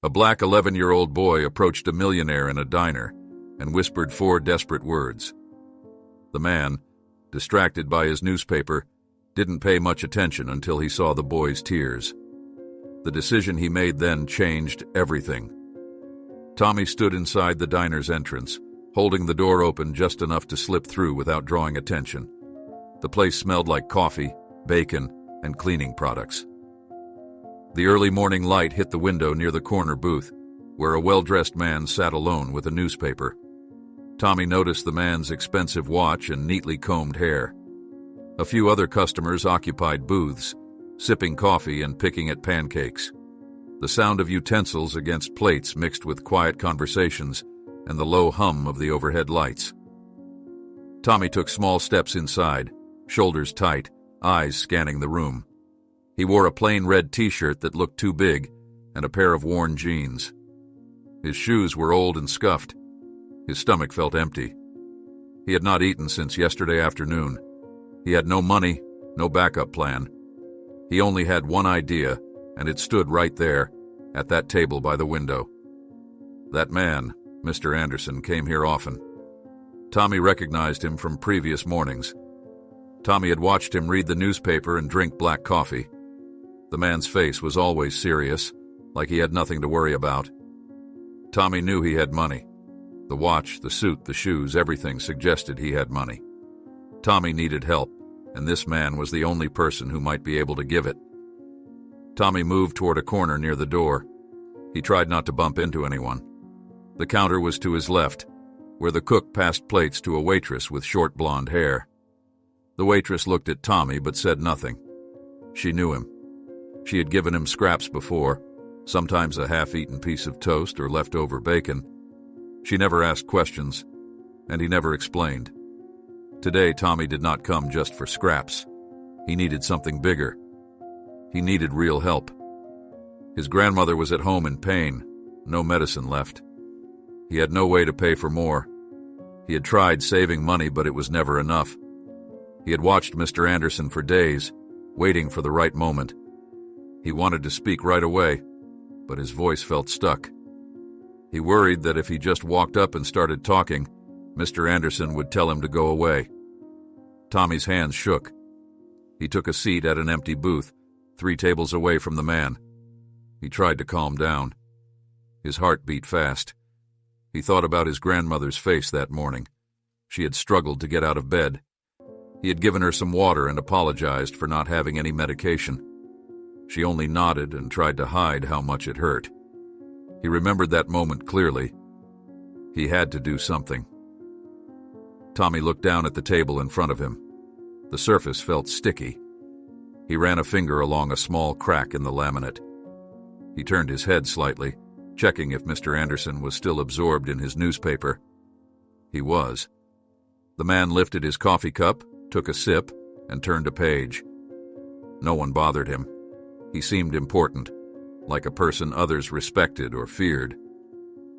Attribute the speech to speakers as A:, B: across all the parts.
A: A black 11-year-old boy approached a millionaire in a diner and whispered 4 desperate words. The man, distracted by his newspaper, didn't pay much attention until he saw the boy's tears. The decision he made then changed everything. Tommy stood inside the diner's entrance, holding the door open just enough to slip through without drawing attention. The place smelled like coffee, bacon, and cleaning products. The early morning light hit the window near the corner booth, where a well-dressed man sat alone with a newspaper. Tommy noticed the man's expensive watch and neatly combed hair. A few other customers occupied booths, sipping coffee and picking at pancakes. The sound of utensils against plates mixed with quiet conversations and the low hum of the overhead lights. Tommy took small steps inside, shoulders tight, eyes scanning the room. He wore a plain red t-shirt that looked too big and a pair of worn jeans. His shoes were old and scuffed. His stomach felt empty. He had not eaten since yesterday afternoon. He had no money, no backup plan. He only had one idea, and it stood right there, at that table by the window. That man, Mr. Anderson, came here often. Tommy recognized him from previous mornings. Tommy had watched him read the newspaper and drink black coffee. The man's face was always serious, like he had nothing to worry about. Tommy knew he had money. The watch, the suit, the shoes, everything suggested he had money. Tommy needed help, and this man was the only person who might be able to give it. Tommy moved toward a corner near the door. He tried not to bump into anyone. The counter was to his left, where the cook passed plates to a waitress with short blonde hair. The waitress looked at Tommy but said nothing. She knew him. She had given him scraps before, sometimes a half-eaten piece of toast or leftover bacon. She never asked questions, and he never explained. Today, Tommy did not come just for scraps. He needed something bigger. He needed real help. His grandmother was at home in pain, no medicine left. He had no way to pay for more. He had tried saving money, but it was never enough. He had watched Mr. Anderson for days, waiting for the right moment. He wanted to speak right away, but his voice felt stuck. He worried that if he just walked up and started talking, Mr. Anderson would tell him to go away. Tommy's hands shook. He took a seat at an empty booth, 3 tables away from the man. He tried to calm down. His heart beat fast. He thought about his grandmother's face that morning. She had struggled to get out of bed. He had given her some water and apologized for not having any medication. She only nodded and tried to hide how much it hurt. He remembered that moment clearly. He had to do something. Tommy looked down at the table in front of him. The surface felt sticky. He ran a finger along a small crack in the laminate. He turned his head slightly, checking if Mr. Anderson was still absorbed in his newspaper. He was. The man lifted his coffee cup, took a sip, and turned a page. No one bothered him. He seemed important, like a person others respected or feared.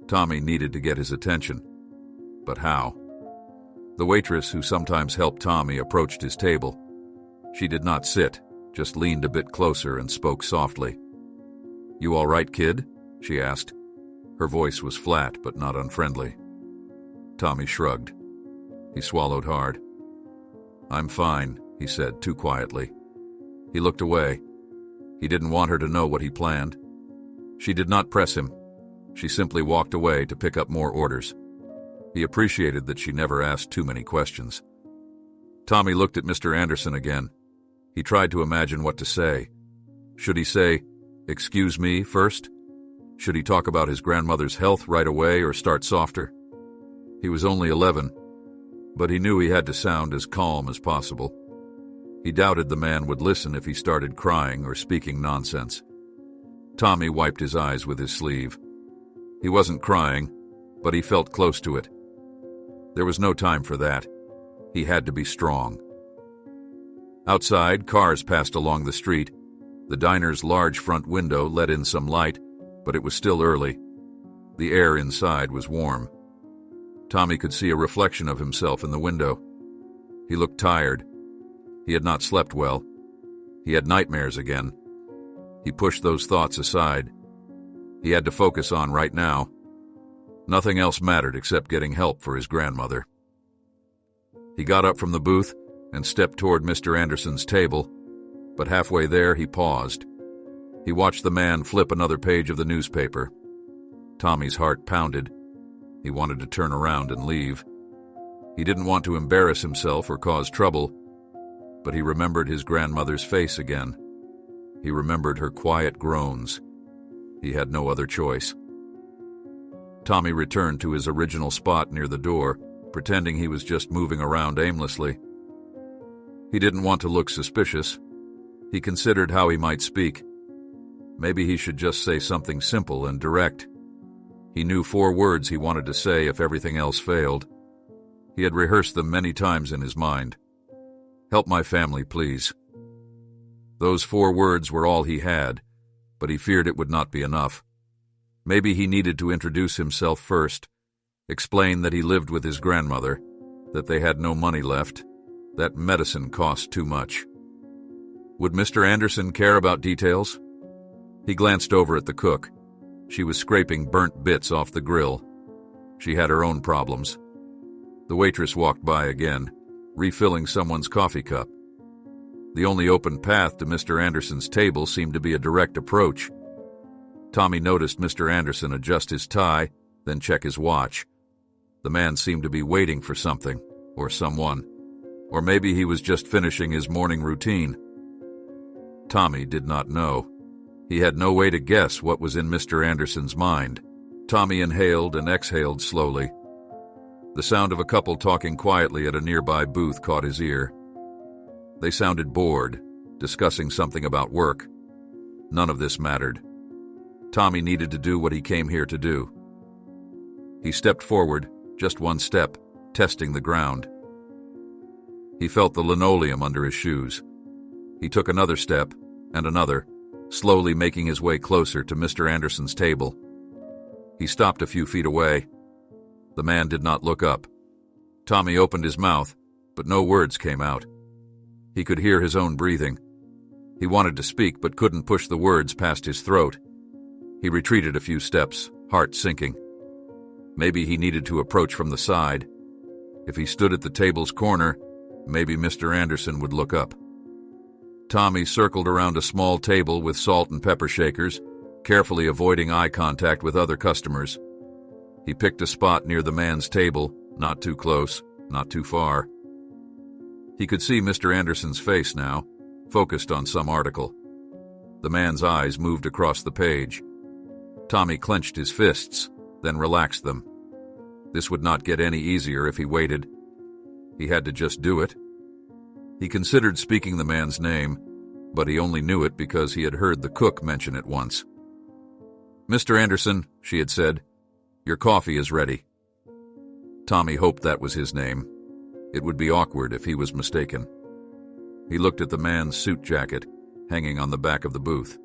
A: Tommy needed to get his attention. But how? The waitress who sometimes helped Tommy approached his table. She did not sit, just leaned a bit closer and spoke softly. "You all right, kid?" she asked. Her voice was flat but not unfriendly. Tommy shrugged. He swallowed hard. "I'm fine," he said too quietly. He looked away. He didn't want her to know what he planned. She did not press him. She simply walked away to pick up more orders. He appreciated that she never asked too many questions. Tommy looked at Mr. Anderson again. He tried to imagine what to say. Should he say, "Excuse me," first? Should he talk about his grandmother's health right away or start softer? He was only 11, but he knew he had to sound as calm as possible. He doubted the man would listen if he started crying or speaking nonsense. Tommy wiped his eyes with his sleeve. He wasn't crying, but he felt close to it. There was no time for that. He had to be strong. Outside, cars passed along the street. The diner's large front window let in some light, but it was still early. The air inside was warm. Tommy could see a reflection of himself in the window. He looked tired. He had not slept well. He had nightmares again. He pushed those thoughts aside. he had to focus on right now. Nothing else mattered except getting help for his grandmother. He got up from the booth and stepped toward Mr. Anderson's table, but halfway there he paused. He watched the man flip another page of the newspaper. Tommy's heart pounded. He wanted to turn around and leave. He didn't want to embarrass himself or cause trouble, but he remembered his grandmother's face again. He remembered her quiet groans. He had no other choice. Tommy returned to his original spot near the door, pretending he was just moving around aimlessly. He didn't want to look suspicious. He considered how he might speak. Maybe he should just say something simple and direct. He knew 4 words he wanted to say if everything else failed. He had rehearsed them many times in his mind. "Help my family, please." Those 4 words were all he had, but he feared it would not be enough. Maybe he needed to introduce himself first, explain that he lived with his grandmother, that they had no money left, that medicine cost too much. Would Mr. Anderson care about details? He glanced over at the cook. She was scraping burnt bits off the grill. She had her own problems. The waitress walked by again, refilling someone's coffee cup. The only open path to Mr. Anderson's table seemed to be a direct approach. Tommy noticed Mr. Anderson adjust his tie, then check his watch. The man seemed to be waiting for something, or someone, or maybe he was just finishing his morning routine. Tommy did not know. He had no way to guess what was in Mr. Anderson's mind. Tommy inhaled and exhaled slowly. The sound of a couple talking quietly at a nearby booth caught his ear. They sounded bored, discussing something about work. None of this mattered. Tommy needed to do what he came here to do. He stepped forward, just 1 step, testing the ground. He felt the linoleum under his shoes. He took another step, and another, slowly making his way closer to Mr. Anderson's table. He stopped a few feet away. The man did not look up. Tommy opened his mouth, but no words came out. He could hear his own breathing. He wanted to speak, but couldn't push the words past his throat. He retreated a few steps, heart sinking. Maybe he needed to approach from the side. If he stood at the table's corner, maybe Mr. Anderson would look up. Tommy circled around a small table with salt and pepper shakers, carefully avoiding eye contact with other customers. He picked a spot near the man's table, not too close, not too far. He could see Mr. Anderson's face now, focused on some article. The man's eyes moved across the page. Tommy clenched his fists, then relaxed them. This would not get any easier if he waited. He had to just do it. He considered speaking the man's name, but he only knew it because he had heard the cook mention it once. "Mr. Anderson," she had said, "your coffee is ready." Tommy hoped that was his name. It would be awkward if he was mistaken. He looked at the man's suit jacket, hanging on the back of the booth.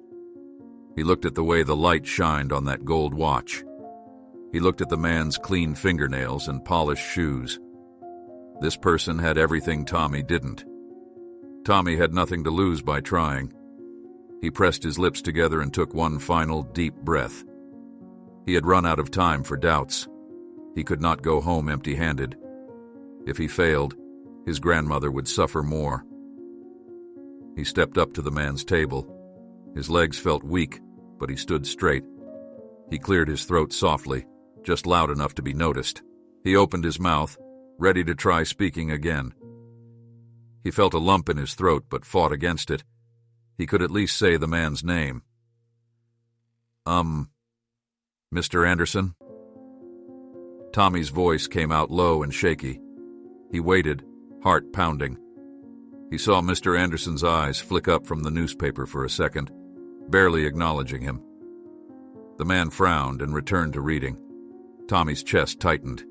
A: He looked at the way the light shined on that gold watch. He looked at the man's clean fingernails and polished shoes. This person had everything Tommy didn't. Tommy had nothing to lose by trying. He pressed his lips together and took one final deep breath. He had run out of time for doubts. He could not go home empty-handed. If he failed, his grandmother would suffer more. He stepped up to the man's table. His legs felt weak, but he stood straight. He cleared his throat softly, just loud enough to be noticed. He opened his mouth, ready to try speaking again. He felt a lump in his throat, but fought against it. He could at least say the man's name. Mr. Anderson?" Tommy's voice came out low and shaky. He waited, heart pounding. He saw Mr. Anderson's eyes flick up from the newspaper for a second, barely acknowledging him. The man frowned and returned to reading. Tommy's chest tightened.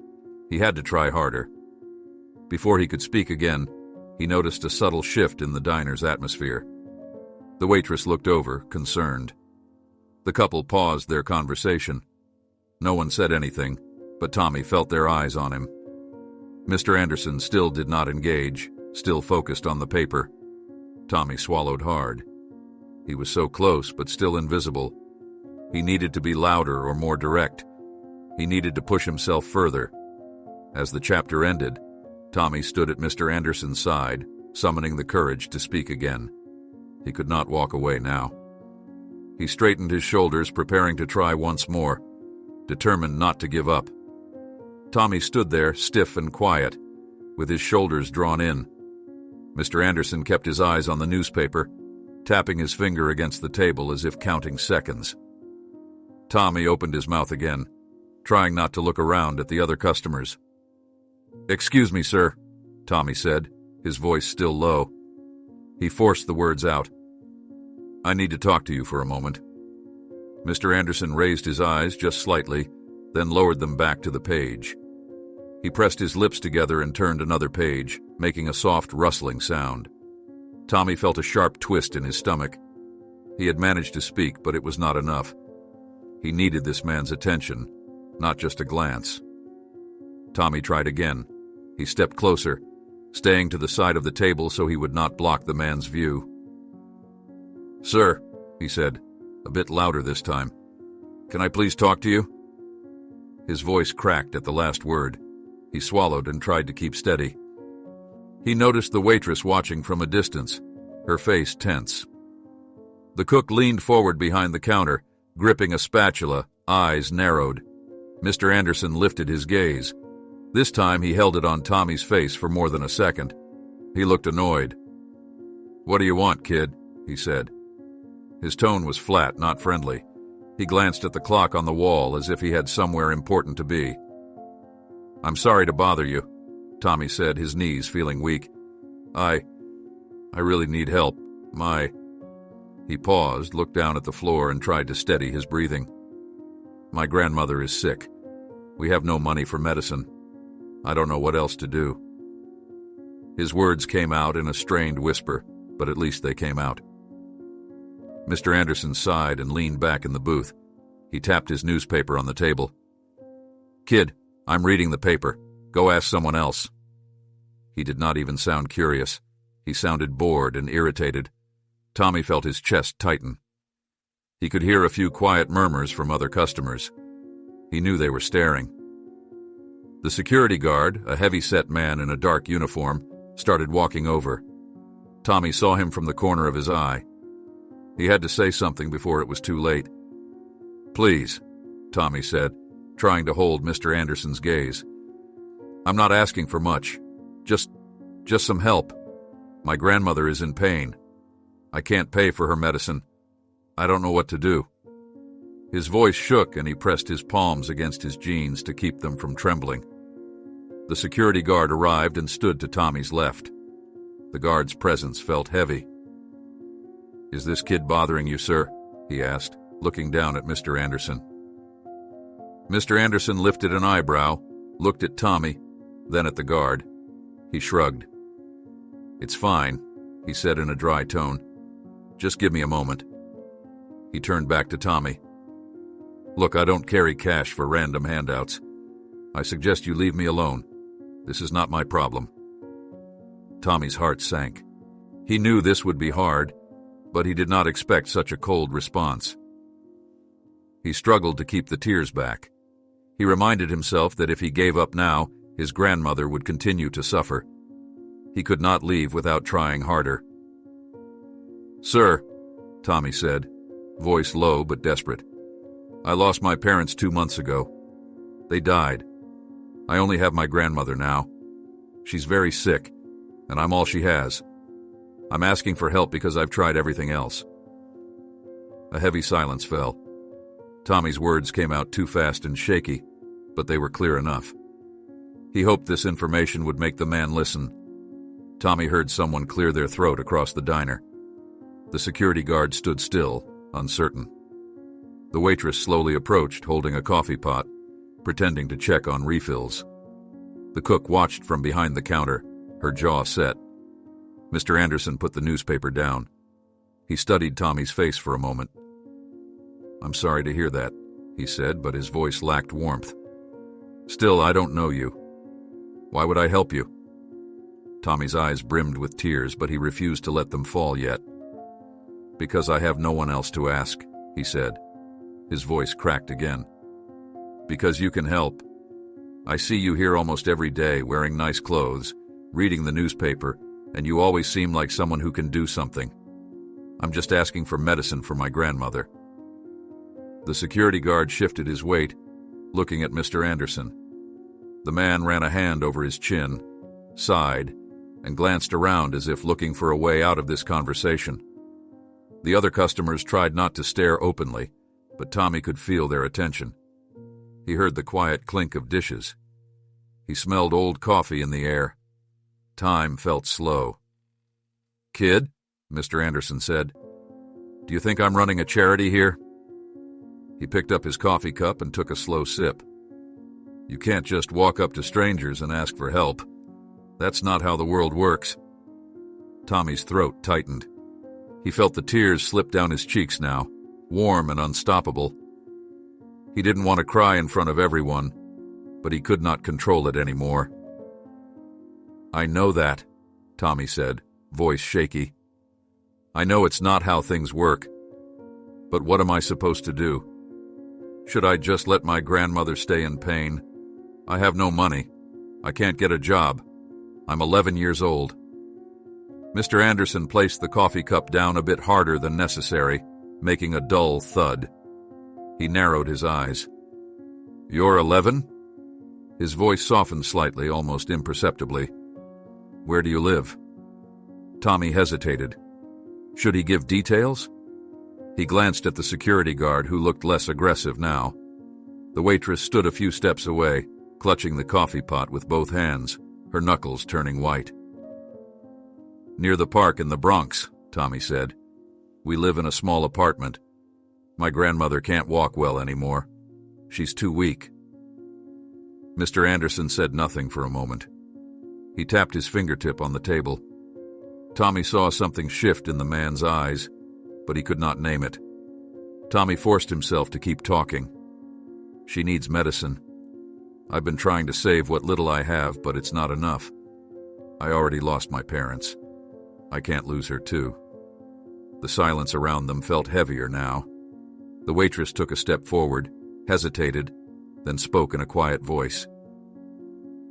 A: He had to try harder. Before he could speak again, he noticed a subtle shift in the diner's atmosphere. The waitress looked over, concerned. The couple paused their conversation. No one said anything, but Tommy felt their eyes on him. Mr. Anderson still did not engage, still focused on the paper. Tommy swallowed hard. He was so close, but still invisible. He needed to be louder or more direct. He needed to push himself further. As the chapter ended, Tommy stood at Mr. Anderson's side, summoning the courage to speak again. He could not walk away now. He straightened his shoulders, preparing to try once more, determined not to give up. Tommy stood there, stiff and quiet, with his shoulders drawn in. Mr. Anderson kept his eyes on the newspaper, tapping his finger against the table as if counting seconds. Tommy opened his mouth again, trying not to look around at the other customers. "Excuse me, sir," Tommy said, his voice still low. He forced the words out. "I need to talk to you for a moment." Mr. Anderson raised his eyes just slightly, then lowered them back to the page. He pressed his lips together and turned another page, making a soft rustling sound. Tommy felt a sharp twist in his stomach. He had managed to speak, but it was not enough. He needed this man's attention, not just a glance. Tommy tried again. He stepped closer, staying to the side of the table so he would not block the man's view. "Sir," he said, a bit louder this time, "can I please talk to you?" His voice cracked at the last word. He swallowed and tried to keep steady. He noticed the waitress watching from a distance, her face tense. The cook leaned forward behind the counter, gripping a spatula, eyes narrowed. Mr. Anderson lifted his gaze. This time he held it on Tommy's face for more than a second. He looked annoyed. "What do you want, kid?" he said. His tone was flat, not friendly. He glanced at the clock on the wall as if he had somewhere important to be. "I'm sorry to bother you," Tommy said, his knees feeling weak. I really need help. He paused, looked down at the floor, and tried to steady his breathing. "My grandmother is sick. We have no money for medicine. I don't know what else to do." His words came out in a strained whisper, but at least they came out. Mr. Anderson sighed and leaned back in the booth. He tapped his newspaper on the table. "Kid, I'm reading the paper. Go ask someone else." He did not even sound curious. He sounded bored and irritated. Tommy felt his chest tighten. He could hear a few quiet murmurs from other customers. He knew they were staring. The security guard, a heavy-set man in a dark uniform, started walking over. Tommy saw him from the corner of his eye. He had to say something before it was too late. "Please," Tommy said, trying to hold Mr. Anderson's gaze. "I'm not asking for much. Just some help. My grandmother is in pain. I can't pay for her medicine. I don't know what to do." His voice shook and he pressed his palms against his jeans to keep them from trembling. The security guard arrived and stood to Tommy's left. The guard's presence felt heavy. "Is this kid bothering you, sir?" he asked, looking down at Mr. Anderson. Mr. Anderson lifted an eyebrow, looked at Tommy, then at the guard. He shrugged. "It's fine," he said in a dry tone. "Just give me a moment." He turned back to Tommy. "Look, I don't carry cash for random handouts. I suggest you leave me alone. This is not my problem." Tommy's heart sank. He knew this would be hard, but he did not expect such a cold response. He struggled to keep the tears back. He reminded himself that if he gave up now, his grandmother would continue to suffer. He could not leave without trying harder. "Sir," Tommy said, voice low but desperate, "I lost my parents 2 months ago. They died. I only have my grandmother now. She's very sick, and I'm all she has. I'm asking for help because I've tried everything else." A heavy silence fell. Tommy's words came out too fast and shaky, but they were clear enough. He hoped this information would make the man listen. Tommy heard someone clear their throat across the diner. The security guard stood still, uncertain. The waitress slowly approached, holding a coffee pot, pretending to check on refills. The cook watched from behind the counter, her jaw set. Mr. Anderson put the newspaper down. He studied Tommy's face for a moment. "I'm sorry to hear that," he said, but his voice lacked warmth. "Still, I don't know you. Why would I help you?" Tommy's eyes brimmed with tears, but he refused to let them fall yet. "Because I have no one else to ask," he said. His voice cracked again. Because you can help. I see you here almost every day wearing nice clothes, reading the newspaper, and you always seem like someone who can do something. I'm just asking for medicine for my grandmother. The security guard shifted his weight, looking at Mr. Anderson. The man ran a hand over his chin, sighed, and glanced around as if looking for a way out of this conversation. The other customers tried not to stare openly, but Tommy could feel their attention. He heard the quiet clink of dishes. He smelled old coffee in the air. Time felt slow. Kid, Mr. Anderson said, do you think I'm running a charity here? He picked up his coffee cup and took a slow sip. You can't just walk up to strangers and ask for help. That's not how the world works. Tommy's throat tightened. He felt the tears slip down his cheeks now, warm and unstoppable. He didn't want to cry in front of everyone, but he could not control it anymore. I know that, Tommy said, voice shaky. I know it's not how things work. But what am I supposed to do? Should I just let my grandmother stay in pain? I have no money. I can't get a job. I'm 11 years old. Mr. Anderson placed the coffee cup down a bit harder than necessary, making a dull thud. He narrowed his eyes. You're 11? His voice softened slightly, almost imperceptibly. Where do you live? Tommy hesitated. Should he give details? He glanced at the security guard, who looked less aggressive now. The waitress stood a few steps away, clutching the coffee pot with both hands, her knuckles turning white. Near the park in the Bronx, Tommy said. We live in a small apartment. My grandmother can't walk well anymore. She's too weak. Mr. Anderson said nothing for a moment. He tapped his fingertip on the table. Tommy saw something shift in the man's eyes, but he could not name it. Tommy forced himself to keep talking. She needs medicine. I've been trying to save what little I have, but it's not enough. I already lost my parents. I can't lose her too. The silence around them felt heavier now. The waitress took a step forward, hesitated, then spoke in a quiet voice.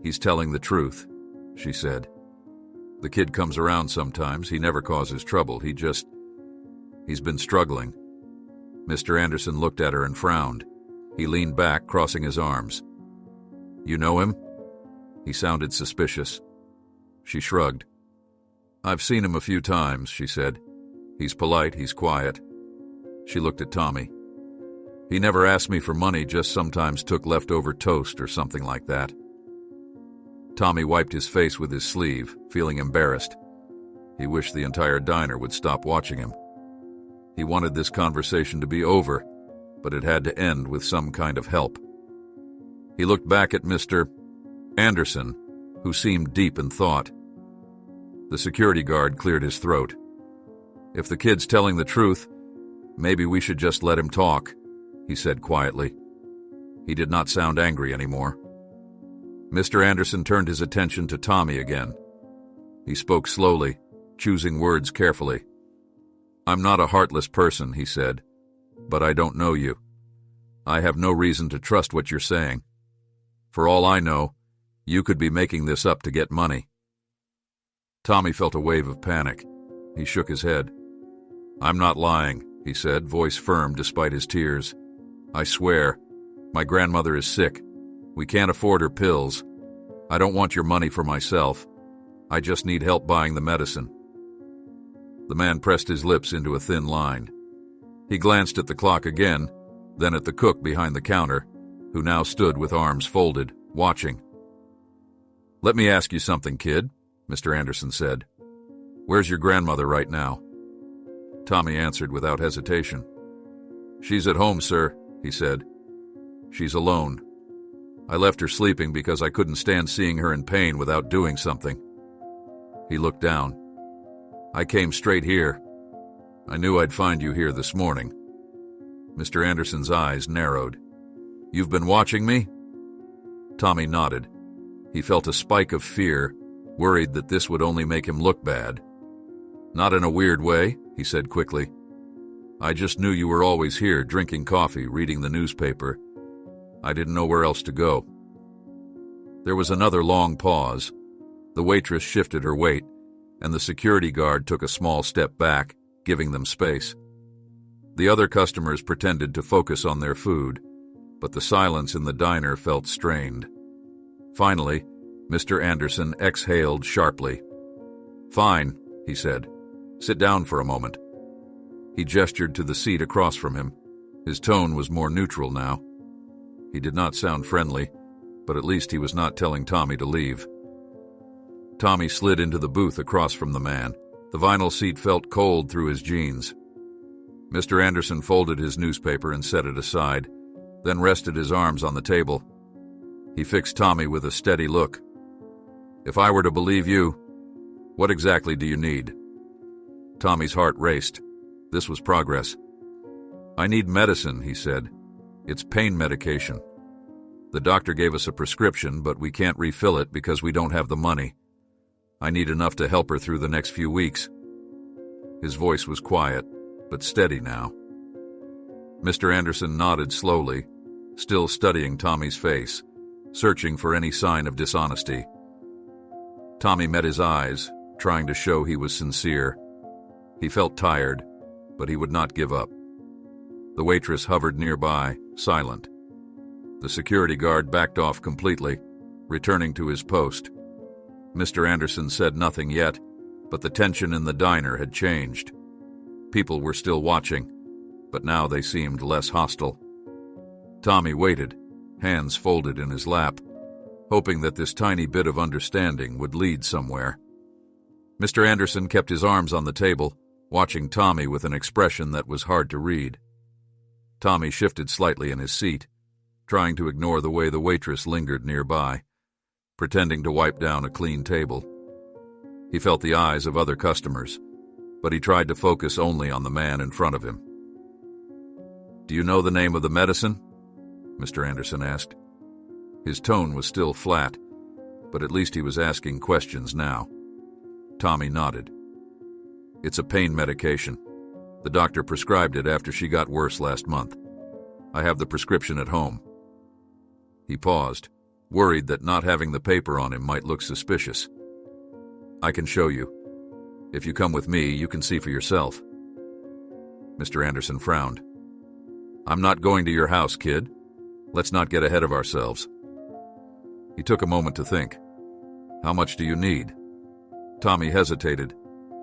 A: He's telling the truth, she said. The kid comes around sometimes. He never causes trouble. He's been struggling. Mr. Anderson looked at her and frowned. He leaned back, crossing his arms. You know him? He sounded suspicious. She shrugged. I've seen him a few times, she said. He's polite, he's quiet. She looked at Tommy. He never asked me for money, just sometimes took leftover toast or something like that. Tommy wiped his face with his sleeve, feeling embarrassed. He wished the entire diner would stop watching him. He wanted this conversation to be over, but it had to end with some kind of help. He looked back at Mr. Anderson, who seemed deep in thought. The security guard cleared his throat. If the kid's telling the truth, maybe we should just let him talk, he said quietly. He did not sound angry anymore. Mr. Anderson turned his attention to Tommy again. He spoke slowly, choosing words carefully. I'm not a heartless person, he said, but I don't know you. I have no reason to trust what you're saying. For all I know, you could be making this up to get money. Tommy felt a wave of panic. He shook his head. I'm not lying, he said, voice firm despite his tears. I swear, my grandmother is sick. We can't afford her pills. I don't want your money for myself. I just need help buying the medicine. The man pressed his lips into a thin line. He glanced at the clock again, then at the cook behind the counter, who now stood with arms folded, watching. Let me ask you something, kid, Mr. Anderson said. Where's your grandmother right now? Tommy answered without hesitation. She's at home, sir, he said. She's alone. I left her sleeping because I couldn't stand seeing her in pain without doing something. He looked down. I came straight here. I knew I'd find you here this morning. Mr. Anderson's eyes narrowed. You've been watching me? Tommy nodded. He felt a spike of fear, worried that this would only make him look bad. Not in a weird way, he said quickly. I just knew you were always here, drinking coffee, reading the newspaper. I didn't know where else to go." There was another long pause. The waitress shifted her weight, and the security guard took a small step back, giving them space. The other customers pretended to focus on their food, but the silence in the diner felt strained. Finally, Mr. Anderson exhaled sharply. "Fine," he said. "Sit down for a moment." He gestured to the seat across from him. His tone was more neutral now. He did not sound friendly, but at least he was not telling Tommy to leave. Tommy slid into the booth across from the man. The vinyl seat felt cold through his jeans. Mr. Anderson folded his newspaper and set it aside, then rested his arms on the table. He fixed Tommy with a steady look. "If I were to believe you, what exactly do you need?" Tommy's heart raced. This was progress. "I need medicine," he said. "It's pain medication. The doctor gave us a prescription, but we can't refill it because we don't have the money. I need enough to help her through the next few weeks." His voice was quiet, but steady now. Mr. Anderson nodded slowly, still studying Tommy's face, searching for any sign of dishonesty. Tommy met his eyes, trying to show he was sincere. He felt tired, but he would not give up. The waitress hovered nearby, silent. The security guard backed off completely, returning to his post. Mr. Anderson said nothing yet, but the tension in the diner had changed. People were still watching, but now they seemed less hostile. Tommy waited, hands folded in his lap, hoping that this tiny bit of understanding would lead somewhere. Mr. Anderson kept his arms on the table, watching Tommy with an expression that was hard to read. Tommy shifted slightly in his seat, trying to ignore the way the waitress lingered nearby, pretending to wipe down a clean table. He felt the eyes of other customers, but he tried to focus only on the man in front of him. "Do you know the name of the medicine?" Mr. Anderson asked. His tone was still flat, but at least he was asking questions now. Tommy nodded. "It's a pain medication. The doctor prescribed it after she got worse last month. I have the prescription at home." He paused, worried that not having the paper on him might look suspicious. "I can show you. If you come with me, you can see for yourself." Mr. Anderson frowned. "I'm not going to your house, kid. Let's not get ahead of ourselves." He took a moment to think. "How much do you need?" Tommy hesitated.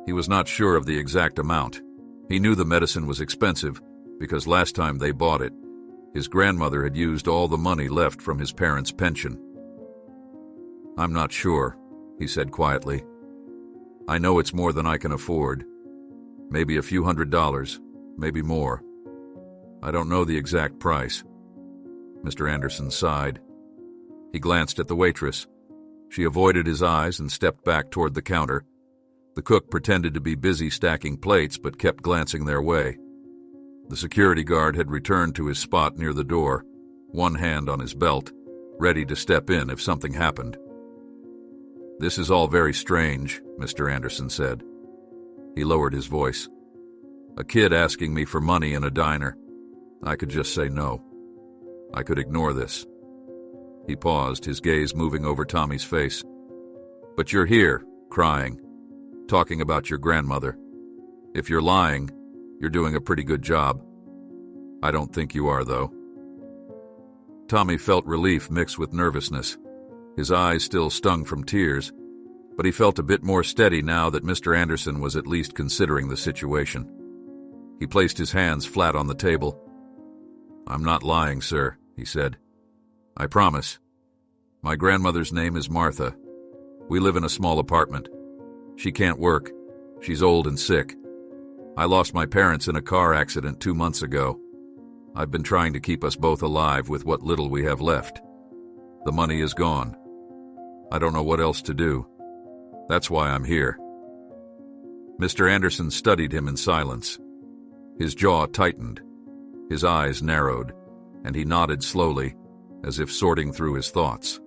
A: He was not sure of the exact amount. He knew the medicine was expensive because last time they bought it, his grandmother had used all the money left from his parents' pension. "I'm not sure," he said quietly. "I know it's more than I can afford. Maybe a few $100s, maybe more. I don't know the exact price." Mr. Anderson sighed. He glanced at the waitress. She avoided his eyes and stepped back toward the counter. The cook pretended to be busy stacking plates but kept glancing their way. The security guard had returned to his spot near the door, one hand on his belt, ready to step in if something happened. "This is all very strange," Mr. Anderson said. He lowered his voice. "A kid asking me for money in a diner. I could just say no. I could ignore this." He paused, his gaze moving over Tommy's face. "But you're here, crying, talking about your grandmother. If you're lying, you're doing a pretty good job. I don't think you are, though." Tommy felt relief mixed with nervousness. His eyes still stung from tears, but he felt a bit more steady now that Mr. Anderson was at least considering the situation. He placed his hands flat on the table. "I'm not lying, sir," he said. "I promise. My grandmother's name is Martha. We live in a small apartment. She can't work. She's old and sick. I lost my parents in a car accident 2 months ago. I've been trying to keep us both alive with what little we have left. The money is gone. I don't know what else to do. That's why I'm here." Mr. Anderson studied him in silence. His jaw tightened. His eyes narrowed, and he nodded slowly, as if sorting through his thoughts.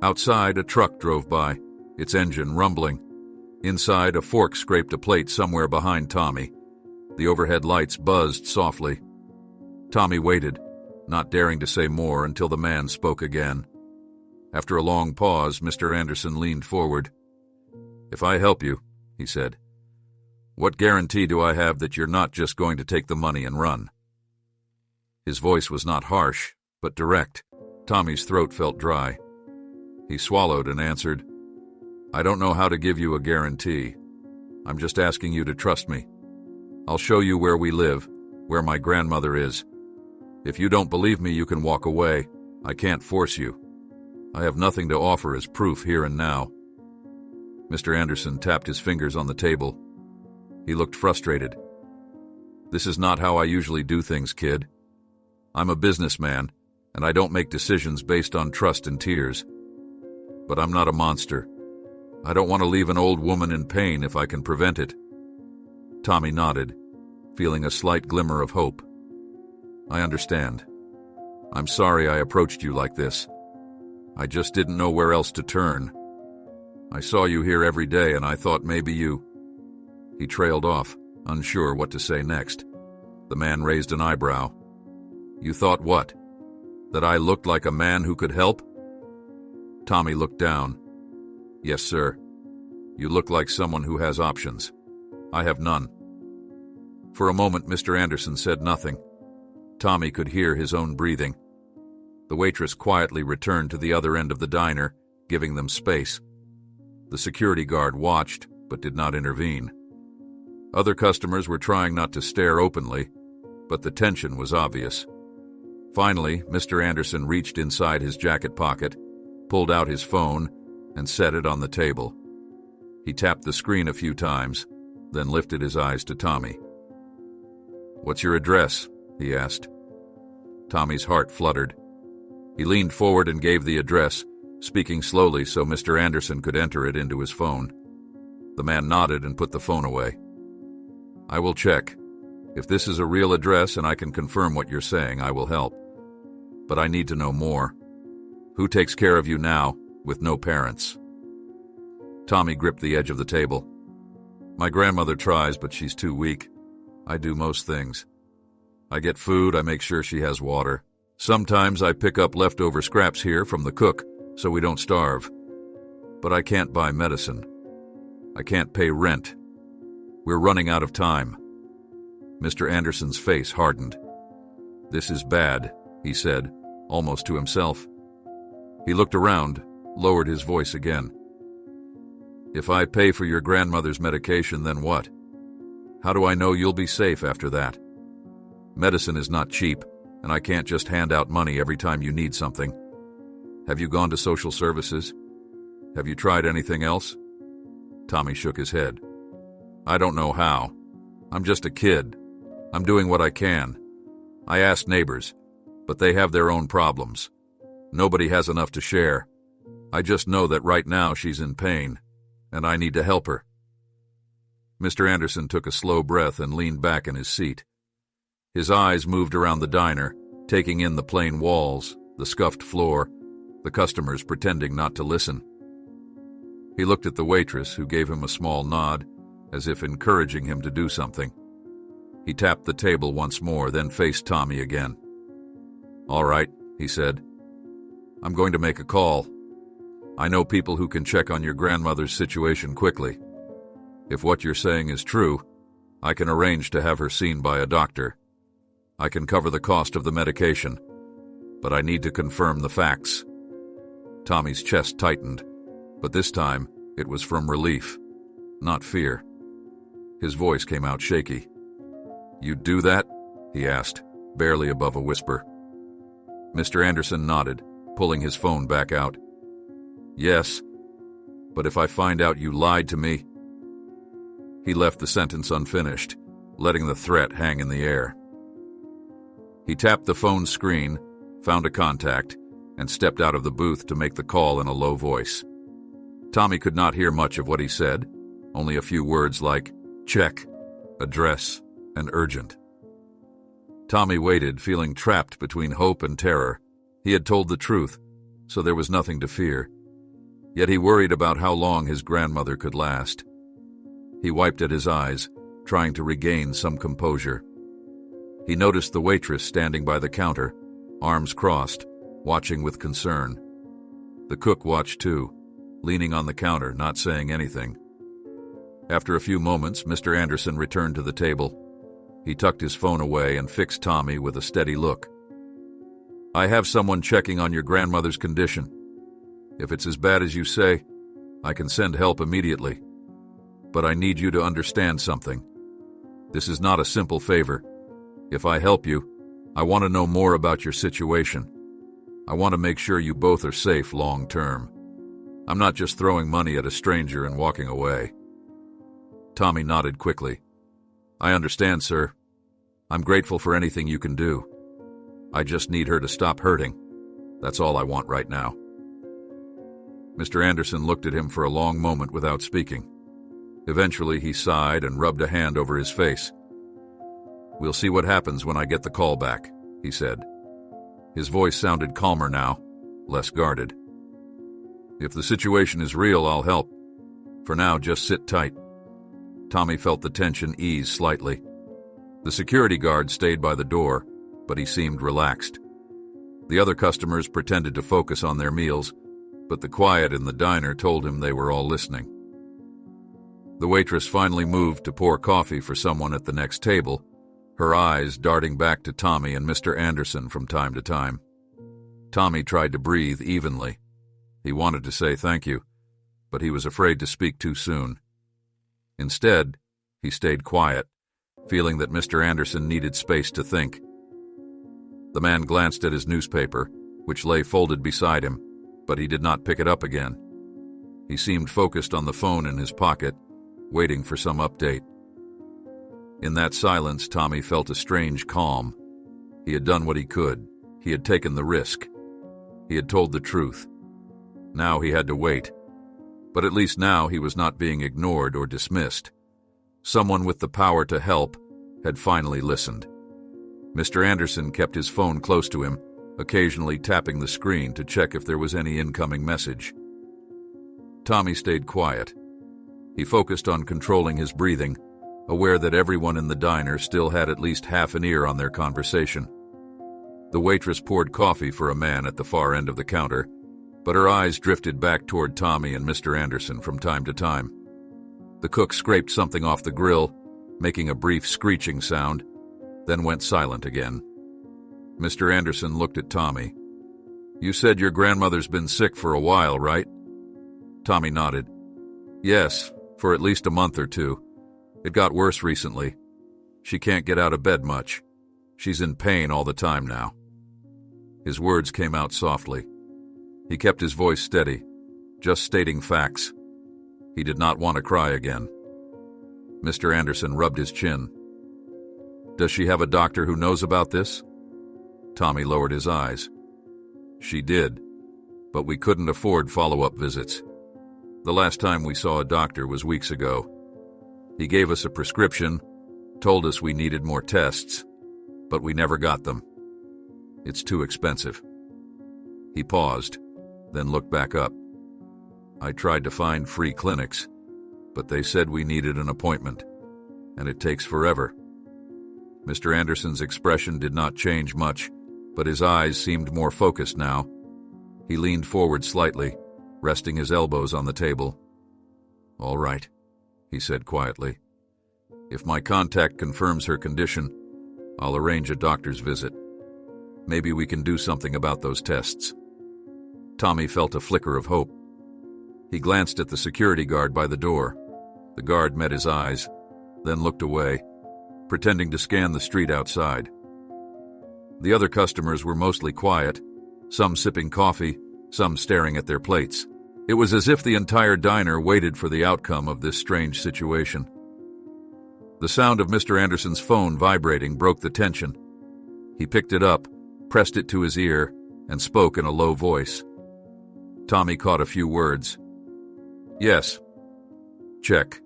A: Outside, a truck drove by, its engine rumbling. Inside, a fork scraped a plate somewhere behind Tommy. The overhead lights buzzed softly. Tommy waited, not daring to say more until the man spoke again. After a long pause, Mr. Anderson leaned forward. "If I help you," he said, "what guarantee do I have that you're not just going to take the money and run?" His voice was not harsh, but direct. Tommy's throat felt dry. He swallowed and answered, "I don't know how to give you a guarantee. I'm just asking you to trust me. I'll show you where we live, where my grandmother is. If you don't believe me, you can walk away. I can't force you. I have nothing to offer as proof here and now." Mr. Anderson tapped his fingers on the table. He looked frustrated. "This is not how I usually do things, kid. I'm a businessman, and I don't make decisions based on trust and tears. But I'm not a monster. I don't want to leave an old woman in pain if I can prevent it." Tommy nodded, feeling a slight glimmer of hope. "I understand. I'm sorry I approached you like this. I just didn't know where else to turn. I saw you here every day and I thought maybe you—" He trailed off, unsure what to say next. The man raised an eyebrow. "You thought what? That I looked like a man who could help?" Tommy looked down. "Yes, sir. You look like someone who has options. I have none." For a moment, Mr. Anderson said nothing. Tommy could hear his own breathing. The waitress quietly returned to the other end of the diner, giving them space. The security guard watched, but did not intervene. Other customers were trying not to stare openly, but the tension was obvious. Finally, Mr. Anderson reached inside his jacket pocket, pulled out his phone, and set it on the table. He tapped the screen a few times, then lifted his eyes to Tommy. "What's your address?" he asked. Tommy's heart fluttered. He leaned forward and gave the address, speaking slowly so Mr. Anderson could enter it into his phone. The man nodded and put the phone away. "I will check. If this is a real address and I can confirm what you're saying, I will help. But I need to know more. Who takes care of you now, with no parents?" Tommy gripped the edge of the table. "My grandmother tries, but she's too weak. I do most things. I get food, I make sure she has water. Sometimes I pick up leftover scraps here from the cook, so we don't starve. But I can't buy medicine. I can't pay rent. We're running out of time." Mr. Anderson's face hardened. "This is bad," he said, almost to himself. He looked around, lowered his voice again. "If I pay for your grandmother's medication, then what? How do I know you'll be safe after that? Medicine is not cheap, and I can't just hand out money every time you need something. Have you gone to social services? Have you tried anything else?" Tommy shook his head. "I don't know how. I'm just a kid. I'm doing what I can. I asked neighbors, but they have their own problems. Nobody has enough to share. I just know that right now she's in pain, and I need to help her." Mr. Anderson took a slow breath and leaned back in his seat. His eyes moved around the diner, taking in the plain walls, the scuffed floor, the customers pretending not to listen. He looked at the waitress, who gave him a small nod, as if encouraging him to do something. He tapped the table once more, then faced Tommy again. "All right," he said. "I'm going to make a call. I know people who can check on your grandmother's situation quickly. If what you're saying is true, I can arrange to have her seen by a doctor. I can cover the cost of the medication, but I need to confirm the facts." Tommy's chest tightened, but this time it was from relief, not fear. His voice came out shaky. "You'd do that?" he asked, barely above a whisper. Mr. Anderson nodded, pulling his phone back out. "Yes, but if I find out you lied to me—" He left the sentence unfinished, letting the threat hang in the air. He tapped the phone screen, found a contact, and stepped out of the booth to make the call in a low voice. Tommy could not hear much of what he said, only a few words like check, address, and urgent. Tommy waited, feeling trapped between hope and terror. He had told the truth, so there was nothing to fear. Yet he worried about how long his grandmother could last. He wiped at his eyes, trying to regain some composure. He noticed the waitress standing by the counter, arms crossed, watching with concern. The cook watched too, leaning on the counter, not saying anything. After a few moments, Mr. Anderson returned to the table. He tucked his phone away and fixed Tommy with a steady look. "I have someone checking on your grandmother's condition. If it's as bad as you say, I can send help immediately. But I need you to understand something. This is not a simple favor. If I help you, I want to know more about your situation. I want to make sure you both are safe long term. I'm not just throwing money at a stranger and walking away." Tommy nodded quickly. "I understand, sir. I'm grateful for anything you can do. I just need her to stop hurting. That's all I want right now." Mr. Anderson looked at him for a long moment without speaking. Eventually, he sighed and rubbed a hand over his face. "We'll see what happens when I get the call back," he said. His voice sounded calmer now, less guarded. "If the situation is real, I'll help. For now, just sit tight." Tommy felt the tension ease slightly. The security guard stayed by the door, but he seemed relaxed. The other customers pretended to focus on their meals, but the quiet in the diner told him they were all listening. The waitress finally moved to pour coffee for someone at the next table, her eyes darting back to Tommy and Mr. Anderson from time to time. Tommy tried to breathe evenly. He wanted to say thank you, but he was afraid to speak too soon. Instead, he stayed quiet, feeling that Mr. Anderson needed space to think. The man glanced at his newspaper, which lay folded beside him, but he did not pick it up again. He seemed focused on the phone in his pocket, waiting for some update. In that silence, Tommy felt a strange calm. He had done what he could. He had taken the risk. He had told the truth. Now he had to wait. But at least now he was not being ignored or dismissed. Someone with the power to help had finally listened. Mr. Anderson kept his phone close to him, occasionally tapping the screen to check if there was any incoming message. Tommy stayed quiet. He focused on controlling his breathing, aware that everyone in the diner still had at least half an ear on their conversation. The waitress poured coffee for a man at the far end of the counter, but her eyes drifted back toward Tommy and Mr. Anderson from time to time. The cook scraped something off the grill, making a brief screeching sound, then went silent again. Mr. Anderson looked at Tommy. "You said your grandmother's been sick for a while, right?" Tommy nodded. "Yes, for at least a month or two. It got worse recently. She can't get out of bed much. She's in pain all the time now." His words came out softly. He kept his voice steady, just stating facts. He did not want to cry again. Mr. Anderson rubbed his chin. "Does she have a doctor who knows about this?" Tommy lowered his eyes. "She did, but we couldn't afford follow-up visits. The last time we saw a doctor was weeks ago. He gave us a prescription, told us we needed more tests, but we never got them. It's too expensive." He paused, then looked back up. "I tried to find free clinics, but they said we needed an appointment, and it takes forever." Mr. Anderson's expression did not change much, but his eyes seemed more focused now. He leaned forward slightly, resting his elbows on the table. "All right," he said quietly. "If my contact confirms her condition, I'll arrange a doctor's visit. Maybe we can do something about those tests." Tommy felt a flicker of hope. He glanced at the security guard by the door. The guard met his eyes, then looked away, pretending to scan the street outside. The other customers were mostly quiet, some sipping coffee, some staring at their plates. It was as if the entire diner waited for the outcome of this strange situation. The sound of Mr. Anderson's phone vibrating broke the tension. He picked it up, pressed it to his ear, and spoke in a low voice. Tommy caught a few words. "Yes. Check.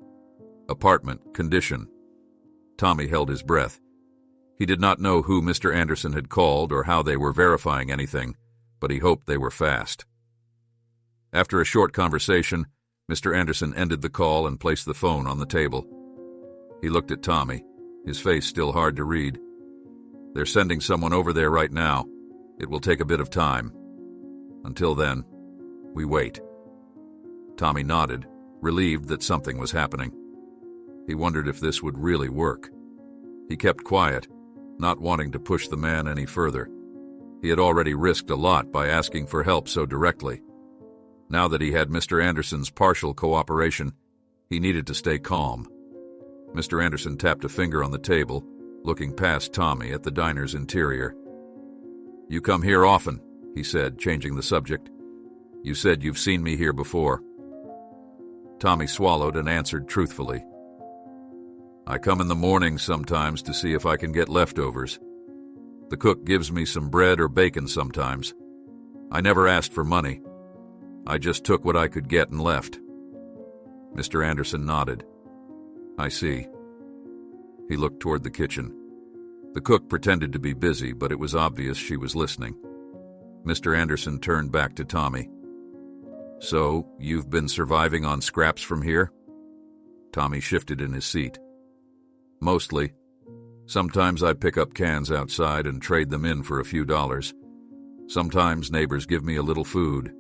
A: Apartment, condition." Tommy held his breath. He did not know who Mr. Anderson had called or how they were verifying anything, but he hoped they were fast. After a short conversation, Mr. Anderson ended the call and placed the phone on the table. He looked at Tommy, his face still hard to read. "They're sending someone over there right now. It will take a bit of time. Until then, we wait." Tommy nodded, relieved that something was happening. He wondered if this would really work. He kept quiet, not wanting to push the man any further. He had already risked a lot by asking for help so directly. Now that he had Mr. Anderson's partial cooperation, he needed to stay calm. Mr. Anderson tapped a finger on the table, looking past Tommy at the diner's interior. "You come here often," he said, changing the subject. "You said you've seen me here before." Tommy swallowed and answered truthfully. "I come in the morning sometimes to see if I can get leftovers. The cook gives me some bread or bacon sometimes. I never asked for money. I just took what I could get and left." Mr. Anderson nodded. "I see." He looked toward the kitchen. The cook pretended to be busy, but it was obvious she was listening. Mr. Anderson turned back to Tommy. "So, you've been surviving on scraps from here?" Tommy shifted in his seat. "Mostly. Sometimes I pick up cans outside and trade them in for a few dollars. Sometimes neighbors give me a little food,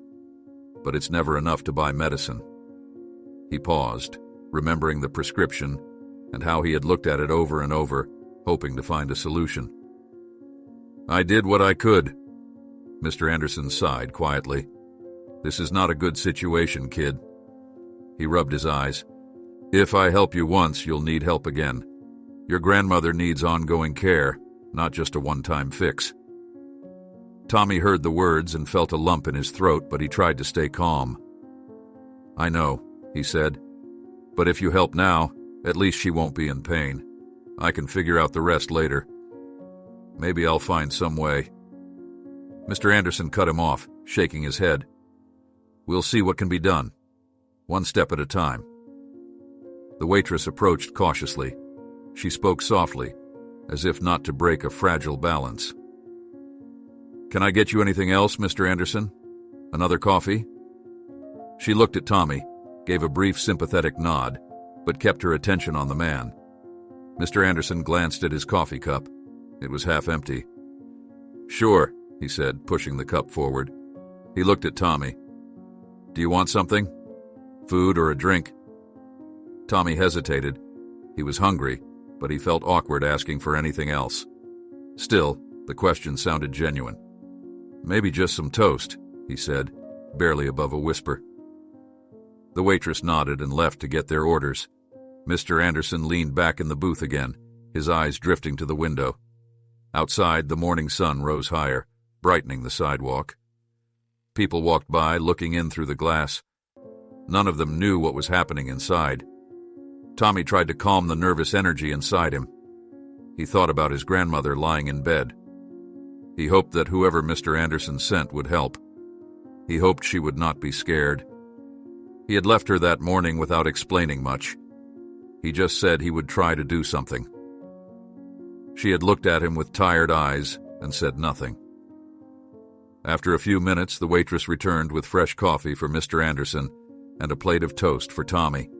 A: but it's never enough to buy medicine." He paused, remembering the prescription and how he had looked at it over and over, hoping to find a solution. "I did what I could." Mr. Anderson sighed quietly. "This is not a good situation, kid." He rubbed his eyes. "If I help you once, you'll need help again. Your grandmother needs ongoing care, not just a one-time fix." Tommy heard the words and felt a lump in his throat, but he tried to stay calm. "I know," he said. "But if you help now, at least she won't be in pain. I can figure out the rest later. Maybe I'll find some way." Mr. Anderson cut him off, shaking his head. "We'll see what can be done. One step at a time." The waitress approached cautiously. She spoke softly, as if not to break a fragile balance. "Can I get you anything else, Mr. Anderson? Another coffee?" She looked at Tommy, gave a brief sympathetic nod, but kept her attention on the man. Mr. Anderson glanced at his coffee cup. It was half empty. "Sure," he said, pushing the cup forward. He looked at Tommy. "Do you want something? Food or a drink?" Tommy hesitated. He was hungry, but he felt awkward asking for anything else. Still, the question sounded genuine. "Maybe just some toast," he said, barely above a whisper. The waitress nodded and left to get their orders. Mr. Anderson leaned back in the booth again, his eyes drifting to the window. Outside, the morning sun rose higher, brightening the sidewalk. People walked by, looking in through the glass. None of them knew what was happening inside. Tommy tried to calm the nervous energy inside him. He thought about his grandmother lying in bed. He hoped that whoever Mr. Anderson sent would help. He hoped she would not be scared. He had left her that morning without explaining much. He just said he would try to do something. She had looked at him with tired eyes and said nothing. After a few minutes, the waitress returned with fresh coffee for Mr. Anderson and a plate of toast for Tommy.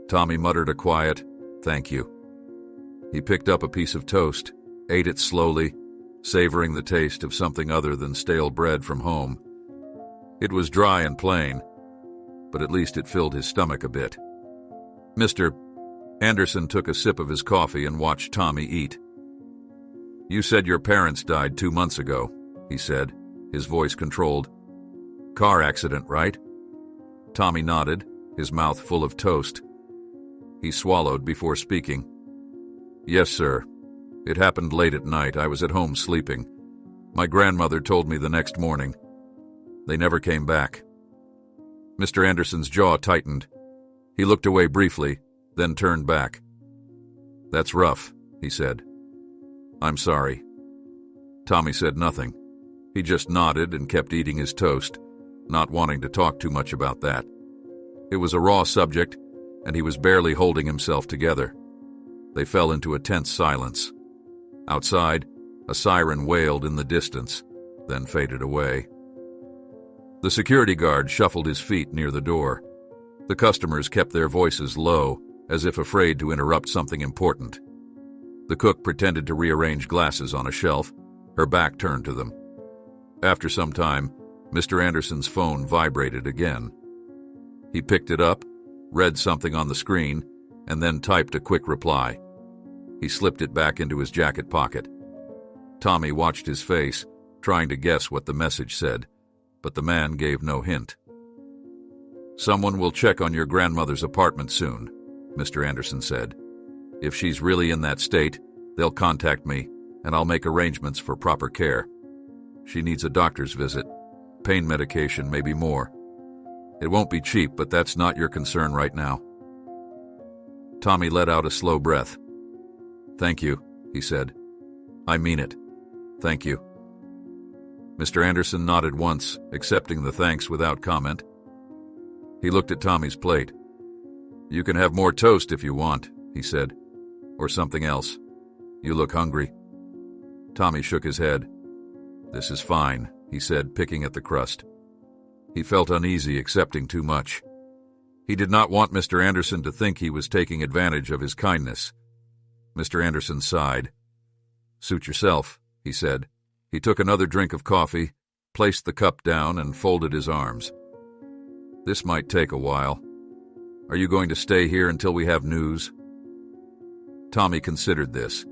A: Tommy muttered a quiet, "Thank you." He picked up a piece of toast, ate it slowly, savoring the taste of something other than stale bread from home. It was dry and plain, but at least it filled his stomach a bit. Mr. Anderson took a sip of his coffee and watched Tommy eat. "You said your parents died 2 months ago," he said, his voice controlled. "Car accident, right?" Tommy nodded, his mouth full of toast. He swallowed before speaking. "Yes, sir. It happened late at night. I was at home sleeping. My grandmother told me the next morning. They never came back." Mr. Anderson's jaw tightened. He looked away briefly, then turned back. "That's rough," he said. "I'm sorry." Tommy said nothing. He just nodded and kept eating his toast, not wanting to talk too much about that. It was a raw subject, and he was barely holding himself together. They fell into a tense silence. Outside, a siren wailed in the distance, then faded away. The security guard shuffled his feet near the door. The customers kept their voices low as if afraid to interrupt something important. The cook pretended to rearrange glasses on a shelf, her back turned to them. After some time, Mr. Anderson's phone vibrated again. He picked it up, read something on the screen, and then typed a quick reply. He slipped it back into his jacket pocket. Tommy watched his face, trying to guess what the message said, but the man gave no hint. "Someone will check on your grandmother's apartment soon," Mr. Anderson said. "If she's really in that state, they'll contact me, and I'll make arrangements for proper care. She needs a doctor's visit, pain medication, maybe more. It won't be cheap, but that's not your concern right now." Tommy let out a slow breath. "Thank you," he said. "I mean it. Thank you." Mr. Anderson nodded once, accepting the thanks without comment. He looked at Tommy's plate. "You can have more toast if you want," he said. "Or something else. You look hungry." Tommy shook his head. "This is fine," he said, picking at the crust. He felt uneasy accepting too much. He did not want Mr. Anderson to think he was taking advantage of his kindness. Mr. Anderson sighed. "Suit yourself," he said. He took another drink of coffee, placed the cup down, and folded his arms. "This might take a while. Are you going to stay here until we have news?" Tommy considered this.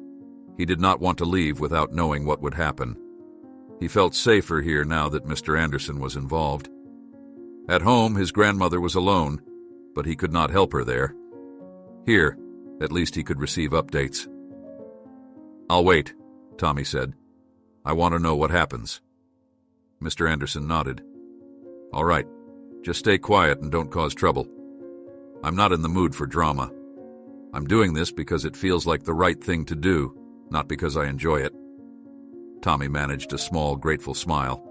A: He did not want to leave without knowing what would happen. He felt safer here now that Mr. Anderson was involved. At home, his grandmother was alone, but he could not help her there. Here, at least he could receive updates. "I'll wait," Tommy said. "I want to know what happens." Mr. Anderson nodded. "All right. Just stay quiet and don't cause trouble. I'm not in the mood for drama. I'm doing this because it feels like the right thing to do, not because I enjoy it." Tommy managed a small, grateful smile.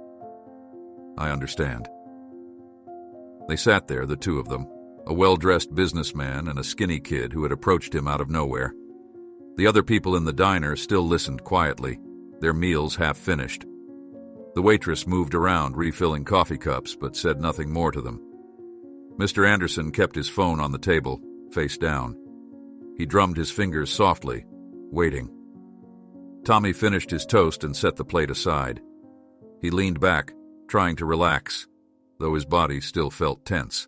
A: "I understand." They sat there, the two of them, a well-dressed businessman and a skinny kid who had approached him out of nowhere. The other people in the diner still listened quietly, their meals half finished. The waitress moved around, refilling coffee cups, but said nothing more to them. Mr. Anderson kept his phone on the table, face down. He drummed his fingers softly, waiting. Tommy finished his toast and set the plate aside. He leaned back, trying to relax, though his body still felt tense.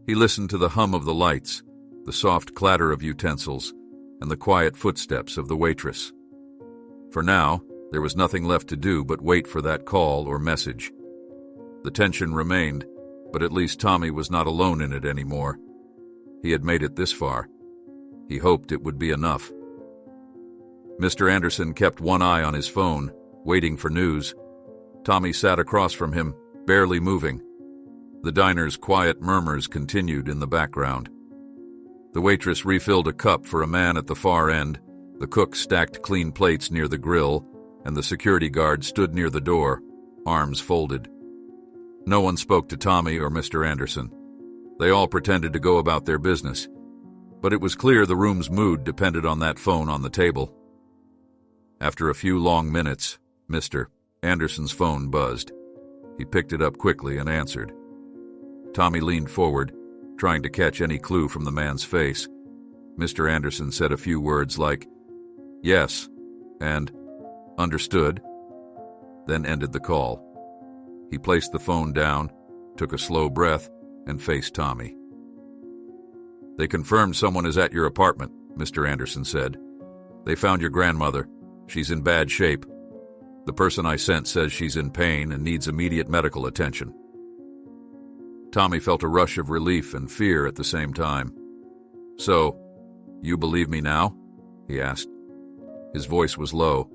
A: He listened to the hum of the lights, the soft clatter of utensils, and the quiet footsteps of the waitress. For now, there was nothing left to do but wait for that call or message. The tension remained, but at least Tommy was not alone in it anymore. He had made it this far. He hoped it would be enough. Mr. Anderson kept one eye on his phone, waiting for news. Tommy sat across from him, barely moving. The diner's quiet murmurs continued in the background. The waitress refilled a cup for a man at the far end, the cook stacked clean plates near the grill, and the security guard stood near the door, arms folded. No one spoke to Tommy or Mr. Anderson. They all pretended to go about their business, but it was clear the room's mood depended on that phone on the table. After a few long minutes, Mr. Anderson's phone buzzed. He picked it up quickly and answered. Tommy leaned forward, trying to catch any clue from the man's face. Mr. Anderson said a few words like, "Yes," and "Understood," then ended the call. He placed the phone down, took a slow breath, and faced Tommy. "They confirmed someone is at your apartment," Mr. Anderson said. "They found your grandmother. She's in bad shape. The person I sent says she's in pain and needs immediate medical attention." Tommy felt a rush of relief and fear at the same time. "So, you believe me now?" he asked. His voice was low.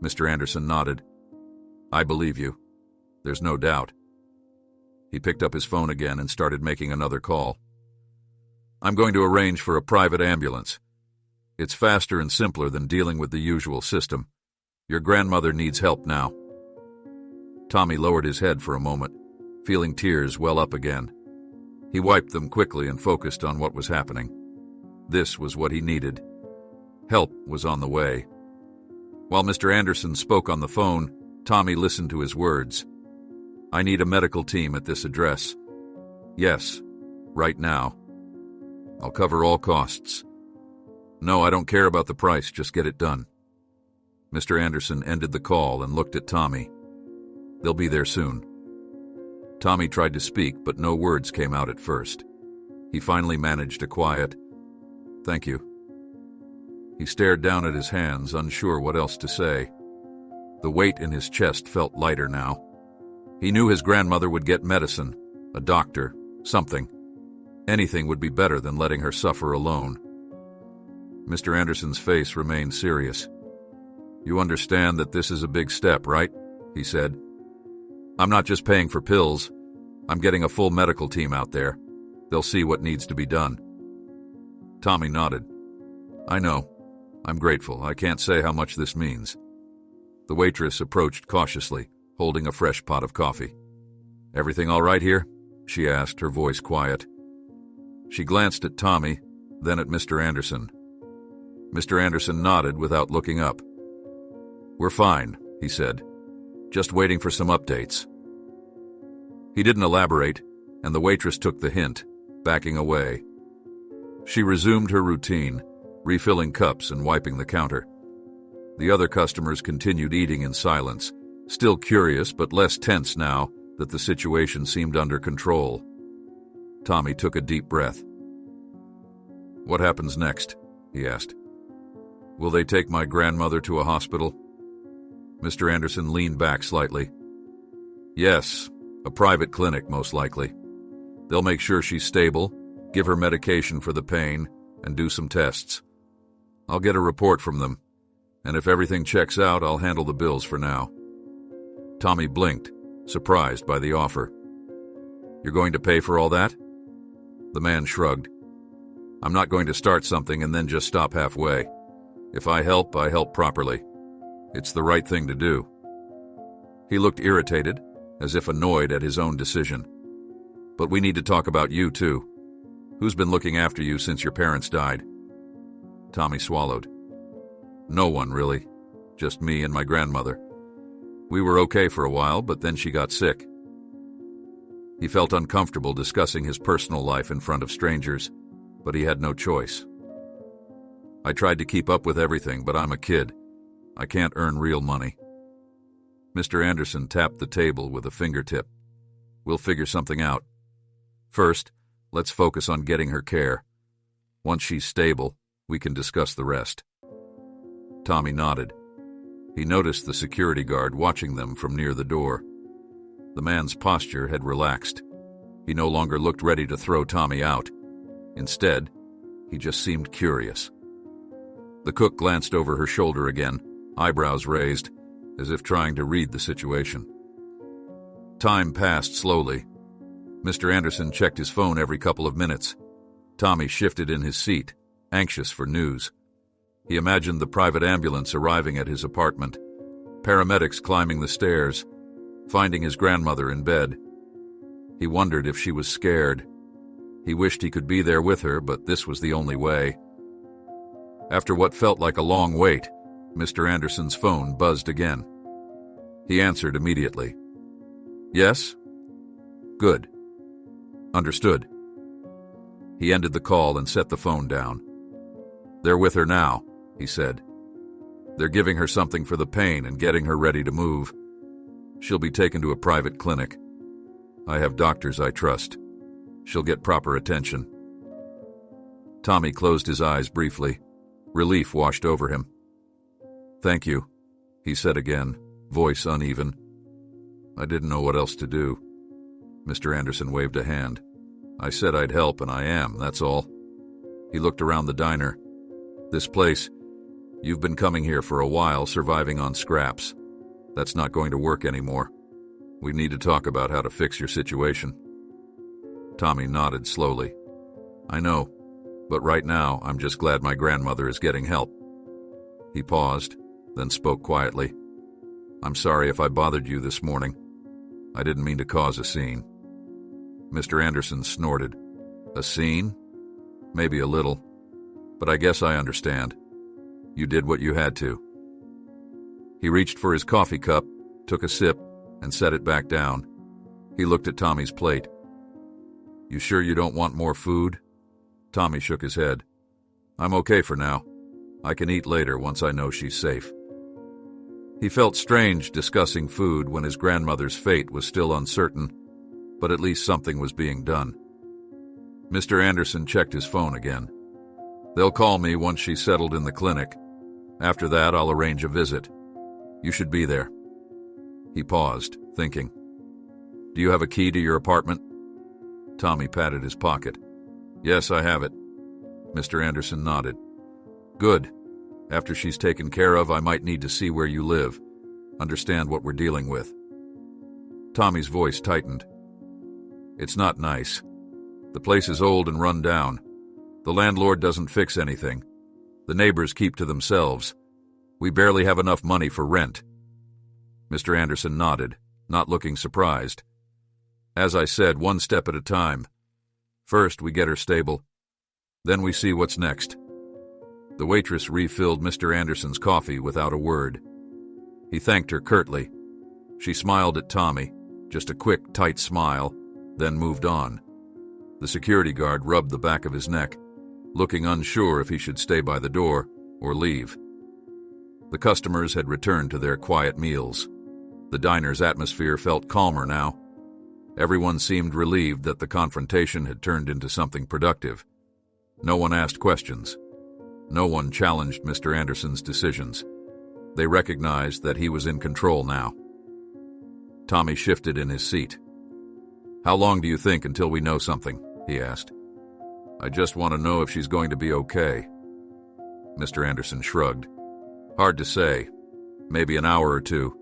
A: Mr. Anderson nodded. "I believe you. There's no doubt." He picked up his phone again and started making another call. "I'm going to arrange for a private ambulance. It's faster and simpler than dealing with the usual system. Your grandmother needs help now." Tommy lowered his head for a moment, feeling tears well up again. He wiped them quickly and focused on what was happening. This was what he needed. Help was on the way. While Mr. Anderson spoke on the phone, Tommy listened to his words. "I need a medical team at this address. Yes, right now." I'll cover all costs. No, I don't care about the price, just get it done. Mr. Anderson ended the call and looked at Tommy. They'll be there soon. Tommy tried to speak, but no words came out at first. He finally managed a quiet, "Thank you." He stared down at his hands, unsure what else to say. The weight in his chest felt lighter now. He knew his grandmother would get medicine, a doctor, something. Anything would be better than letting her suffer alone. Mr. Anderson's face remained serious. "You understand that this is a big step, right?" he said. "I'm not just paying for pills. I'm getting a full medical team out there. They'll see what needs to be done." Tommy nodded. "I know. I'm grateful. I can't say how much this means." The waitress approached cautiously, holding a fresh pot of coffee. "Everything all right here?" she asked, her voice quiet. She glanced at Tommy, then at Mr. Anderson. Mr. Anderson nodded without looking up. "We're fine," he said. "Just waiting for some updates." He didn't elaborate, and the waitress took the hint, backing away. She resumed her routine, refilling cups and wiping the counter. The other customers continued eating in silence, still curious but less tense now that the situation seemed under control. Tommy took a deep breath. "What happens next?" he asked. "Will they take my grandmother to a hospital?" Mr. Anderson leaned back slightly. "Yes, a private clinic most likely. They'll make sure she's stable, give her medication for the pain, and do some tests. I'll get a report from them, and if everything checks out, I'll handle the bills for now." Tommy blinked, surprised by the offer. "You're going to pay for all that?" The man shrugged. "I'm not going to start something and then just stop halfway. If I help properly. It's the right thing to do." He looked irritated, as if annoyed at his own decision. "But we need to talk about you, too. Who's been looking after you since your parents died?" Tommy swallowed. "No one, really. Just me and my grandmother. We were okay for a while, but then she got sick." He felt uncomfortable discussing his personal life in front of strangers, but he had no choice. "I tried to keep up with everything, but I'm a kid. I can't earn real money." Mr. Anderson tapped the table with a fingertip. "We'll figure something out. First, let's focus on getting her care. Once she's stable, we can discuss the rest." Tommy nodded. He noticed the security guard watching them from near the door. The man's posture had relaxed. He no longer looked ready to throw Tommy out. Instead, he just seemed curious. The cook glanced over her shoulder again, eyebrows raised, as if trying to read the situation. Time passed slowly. Mr. Anderson checked his phone every couple of minutes. Tommy shifted in his seat, anxious for news. He imagined the private ambulance arriving at his apartment, paramedics climbing the stairs, finding his grandmother in bed. He wondered if she was scared. He wished he could be there with her, but this was the only way. After what felt like a long wait, Mr. Anderson's phone buzzed again. He answered immediately. "Yes?" "Good. Understood." He ended the call and set the phone down. "They're with her now," he said. "They're giving her something for the pain and getting her ready to move. She'll be taken to a private clinic. I have doctors I trust. She'll get proper attention." Tommy closed his eyes briefly. Relief washed over him. "Thank you," he said again, voice uneven. "I didn't know what else to do." Mr. Anderson waved a hand. "I said I'd help, and I am, that's all." He looked around the diner. "This place, you've been coming here for a while, surviving on scraps. That's not going to work anymore. We need to talk about how to fix your situation." Tommy nodded slowly. "I know, but right now I'm just glad my grandmother is getting help." He paused, then spoke quietly. "I'm sorry if I bothered you this morning. I didn't mean to cause a scene." Mr. Anderson snorted. "A scene? Maybe a little. But I guess I understand. You did what you had to." He reached for his coffee cup, took a sip, and set it back down. He looked at Tommy's plate. "You sure you don't want more food?" Tommy shook his head. I'm okay for now. I can eat later once I know she's safe. He felt strange discussing food when his grandmother's fate was still uncertain, but at least something was being done. Mr. Anderson checked his phone again. They'll call me once she's settled in the clinic. After that, I'll arrange a visit. You should be there. He paused, thinking. Do you have a key to your apartment? Tommy patted his pocket. Yes, I have it. Mr. Anderson nodded. Good. After she's taken care of, I might need to see where you live, understand what we're dealing with. Tommy's voice tightened. It's not nice. The place is old and run down. The landlord doesn't fix anything. The neighbors keep to themselves. We barely have enough money for rent. Mr. Anderson nodded, not looking surprised. As I said, one step at a time. First, we get her stable. Then we see what's next. The waitress refilled Mr. Anderson's coffee without a word. He thanked her curtly. She smiled at Tommy, just a quick, tight smile, then moved on. The security guard rubbed the back of his neck, looking unsure if he should stay by the door or leave. The customers had returned to their quiet meals. The diner's atmosphere felt calmer now. Everyone seemed relieved that the confrontation had turned into something productive. No one asked questions. No one challenged Mr. Anderson's decisions. They recognized that he was in control now. Tommy shifted in his seat. How long do you think until we know something? He asked. I just want to know if she's going to be okay. Mr. Anderson shrugged. Hard to say. Maybe an hour or two.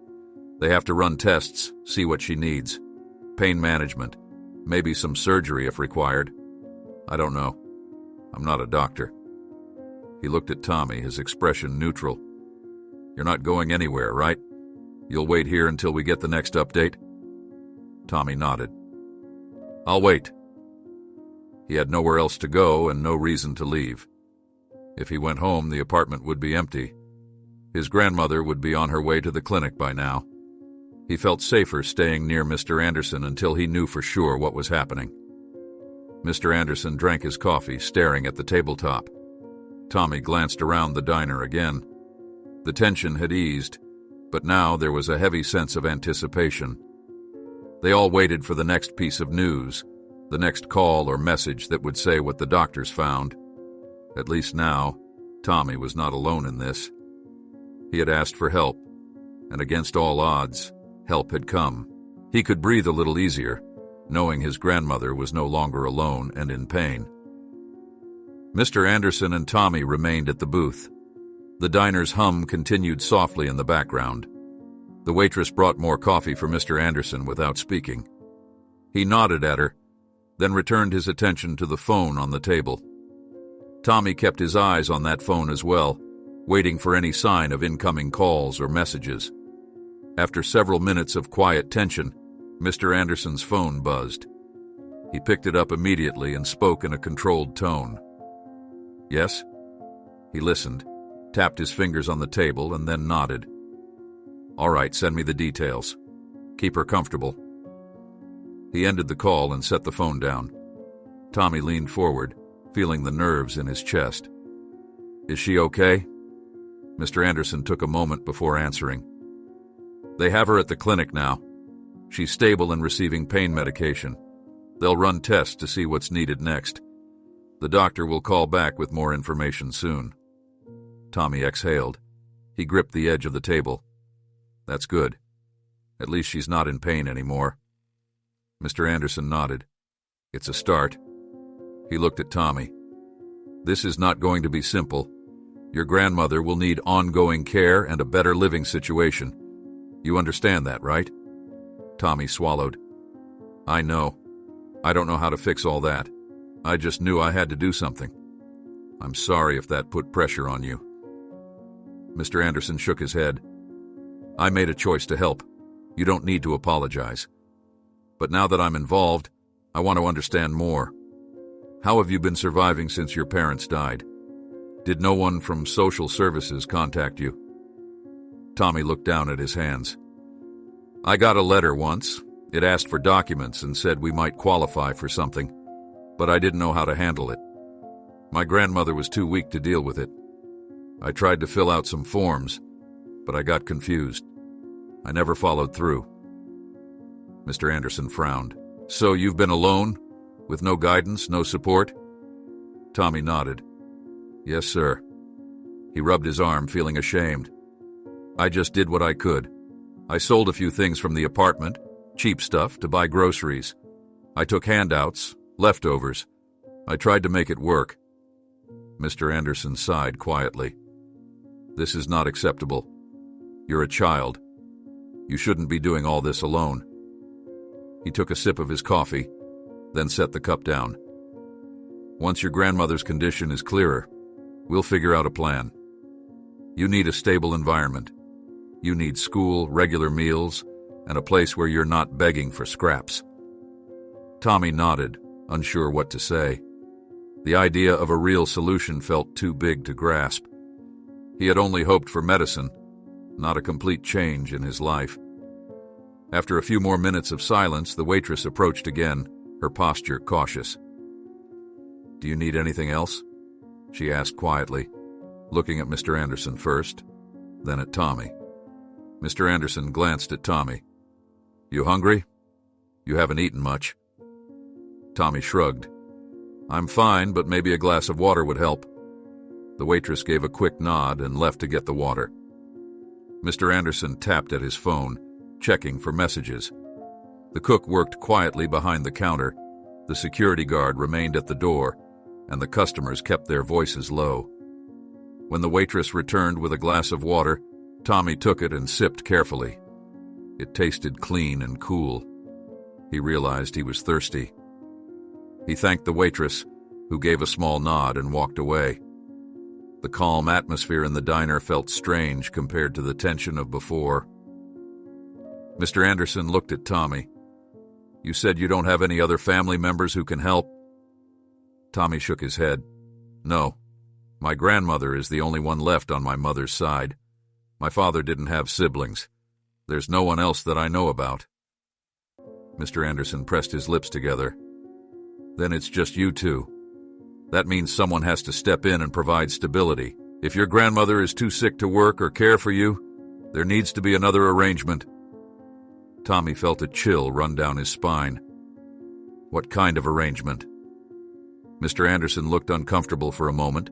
A: They have to run tests, see what she needs. Pain management. Maybe some surgery if required. I don't know. I'm not a doctor. He looked at Tommy, his expression neutral. You're not going anywhere, right? You'll wait here until we get the next update? Tommy nodded. I'll wait. He had nowhere else to go and no reason to leave. If he went home, the apartment would be empty. His grandmother would be on her way to the clinic by now. He felt safer staying near Mr. Anderson until he knew for sure what was happening. Mr. Anderson drank his coffee, staring at the tabletop. Tommy glanced around the diner again. The tension had eased, but now there was a heavy sense of anticipation. They all waited for the next piece of news, the next call or message that would say what the doctors found. At least now, Tommy was not alone in this. He had asked for help, and against all odds, help had come. He could breathe a little easier, knowing his grandmother was no longer alone and in pain. Mr. Anderson and Tommy remained at the booth. The diner's hum continued softly in the background. The waitress brought more coffee for Mr. Anderson without speaking. He nodded at her, then returned his attention to the phone on the table. Tommy kept his eyes on that phone as well, waiting for any sign of incoming calls or messages. After several minutes of quiet tension, Mr. Anderson's phone buzzed. He picked it up immediately and spoke in a controlled tone. Yes? He listened, tapped his fingers on the table, and then nodded. All right, send me the details. Keep her comfortable. He ended the call and set the phone down. Tommy leaned forward, feeling the nerves in his chest. Is she okay? Mr. Anderson took a moment before answering. They have her at the clinic now. She's stable and receiving pain medication. They'll run tests to see what's needed next. The doctor will call back with more information soon. Tommy exhaled. He gripped the edge of the table. That's good. At least she's not in pain anymore. Mr. Anderson nodded. It's a start. He looked at Tommy. This is not going to be simple. Your grandmother will need ongoing care and a better living situation. You understand that, right? Tommy swallowed. I know. I don't know how to fix all that. I just knew I had to do something. I'm sorry if that put pressure on you. Mr. Anderson shook his head. I made a choice to help. You don't need to apologize. But now that I'm involved, I want to understand more. How have you been surviving since your parents died? Did no one from social services contact you? Tommy looked down at his hands. I got a letter once. It asked for documents and said we might qualify for something, but I didn't know how to handle it. My grandmother was too weak to deal with it. I tried to fill out some forms, but I got confused. I never followed through. Mr. Anderson frowned. So you've been alone? With no guidance, no support? Tommy nodded. Yes, sir. He rubbed his arm, feeling ashamed. I just did what I could. I sold a few things from the apartment, cheap stuff, to buy groceries. I took handouts, leftovers. I tried to make it work. Mr. Anderson sighed quietly. This is not acceptable. You're a child. You shouldn't be doing all this alone. He took a sip of his coffee, then set the cup down. Once your grandmother's condition is clearer, we'll figure out a plan. You need a stable environment. You need school, regular meals, and a place where you're not begging for scraps. Tommy nodded, unsure what to say. The idea of a real solution felt too big to grasp. He had only hoped for medicine, not a complete change in his life. After a few more minutes of silence, the waitress approached again, her posture cautious. Do you need anything else? She asked quietly, looking at Mr. Anderson first, then at Tommy. Mr. Anderson glanced at Tommy. You hungry? You haven't eaten much. Tommy shrugged. I'm fine, but maybe a glass of water would help. The waitress gave a quick nod and left to get the water. Mr. Anderson tapped at his phone, checking for messages. The cook worked quietly behind the counter, the security guard remained at the door, and the customers kept their voices low. When the waitress returned with a glass of water, Tommy took it and sipped carefully. It tasted clean and cool. He realized he was thirsty. He thanked the waitress, who gave a small nod and walked away. The calm atmosphere in the diner felt strange compared to the tension of before. Mr. Anderson looked at Tommy. You said you don't have any other family members who can help? Tommy shook his head. No. My grandmother is the only one left on my mother's side. My father didn't have siblings. There's no one else that I know about. Mr. Anderson pressed his lips together. Then it's just you two. That means someone has to step in and provide stability. If your grandmother is too sick to work or care for you, there needs to be another arrangement. Tommy felt a chill run down his spine. What kind of arrangement? Mr. Anderson looked uncomfortable for a moment,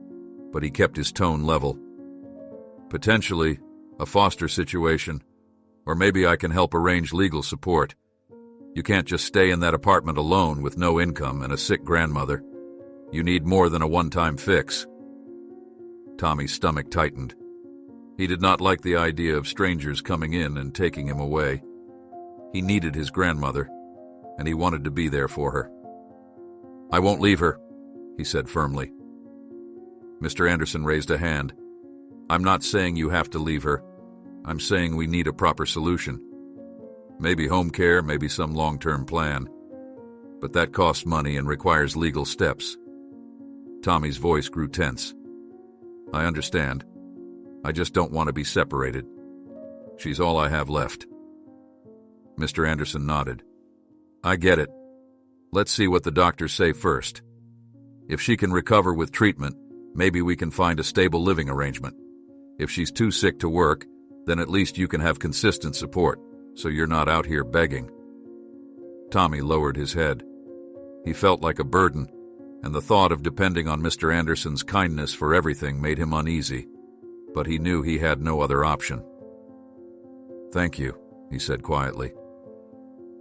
A: but he kept his tone level. Potentially, a foster situation, or maybe I can help arrange legal support. You can't just stay in that apartment alone with no income and a sick grandmother. You need more than a one-time fix. Tommy's stomach tightened. He did not like the idea of strangers coming in and taking him away. He needed his grandmother, and he wanted to be there for her. I won't leave her, he said firmly. Mr. Anderson raised a hand. I'm not saying you have to leave her. I'm saying we need a proper solution. Maybe home care, maybe some long-term plan. But that costs money and requires legal steps. Tommy's voice grew tense. I understand. I just don't want to be separated. She's all I have left. Mr. Anderson nodded. I get it. Let's see what the doctors say first. If she can recover with treatment, maybe we can find a stable living arrangement. If she's too sick to work, then at least you can have consistent support, so you're not out here begging. Tommy lowered his head. He felt like a burden, and the thought of depending on Mr. Anderson's kindness for everything made him uneasy, but he knew he had no other option. Thank you, he said quietly.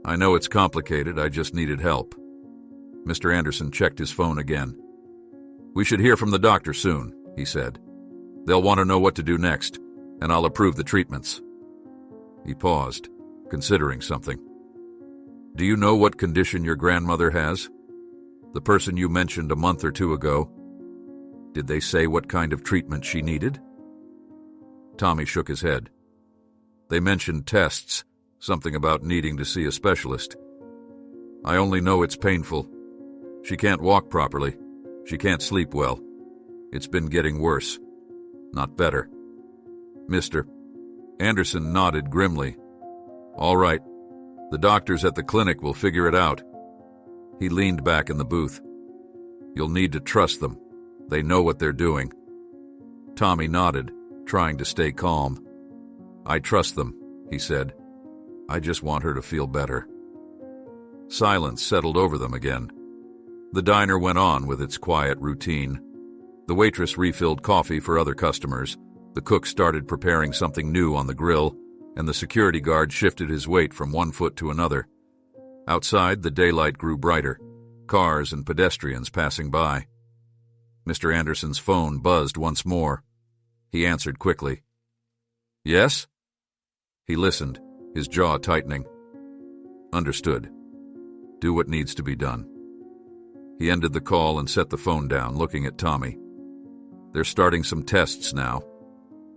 A: I know it's complicated, I just needed help. Mr. Anderson checked his phone again. We should hear from the doctor soon, he said. They'll want to know what to do next, and I'll approve the treatments. He paused, considering something. Do you know what condition your grandmother has? The person you mentioned a month or two ago. Did they say what kind of treatment she needed? Tommy shook his head. They mentioned tests, something about needing to see a specialist. I only know it's painful. She can't walk properly. She can't sleep well. It's been getting worse, not better. Mr. Anderson nodded grimly. All right. The doctors at the clinic will figure it out. He leaned back in the booth. You'll need to trust them. They know what they're doing. Tommy nodded, trying to stay calm. I trust them, he said. I just want her to feel better. Silence settled over them again. The diner went on with its quiet routine. The waitress refilled coffee for other customers, the cook started preparing something new on the grill, and the security guard shifted his weight from one foot to another. Outside, the daylight grew brighter, cars and pedestrians passing by. Mr. Anderson's phone buzzed once more. He answered quickly. Yes? He listened, his jaw tightening. Understood. Do what needs to be done. He ended the call and set the phone down, looking at Tommy. They're starting some tests now.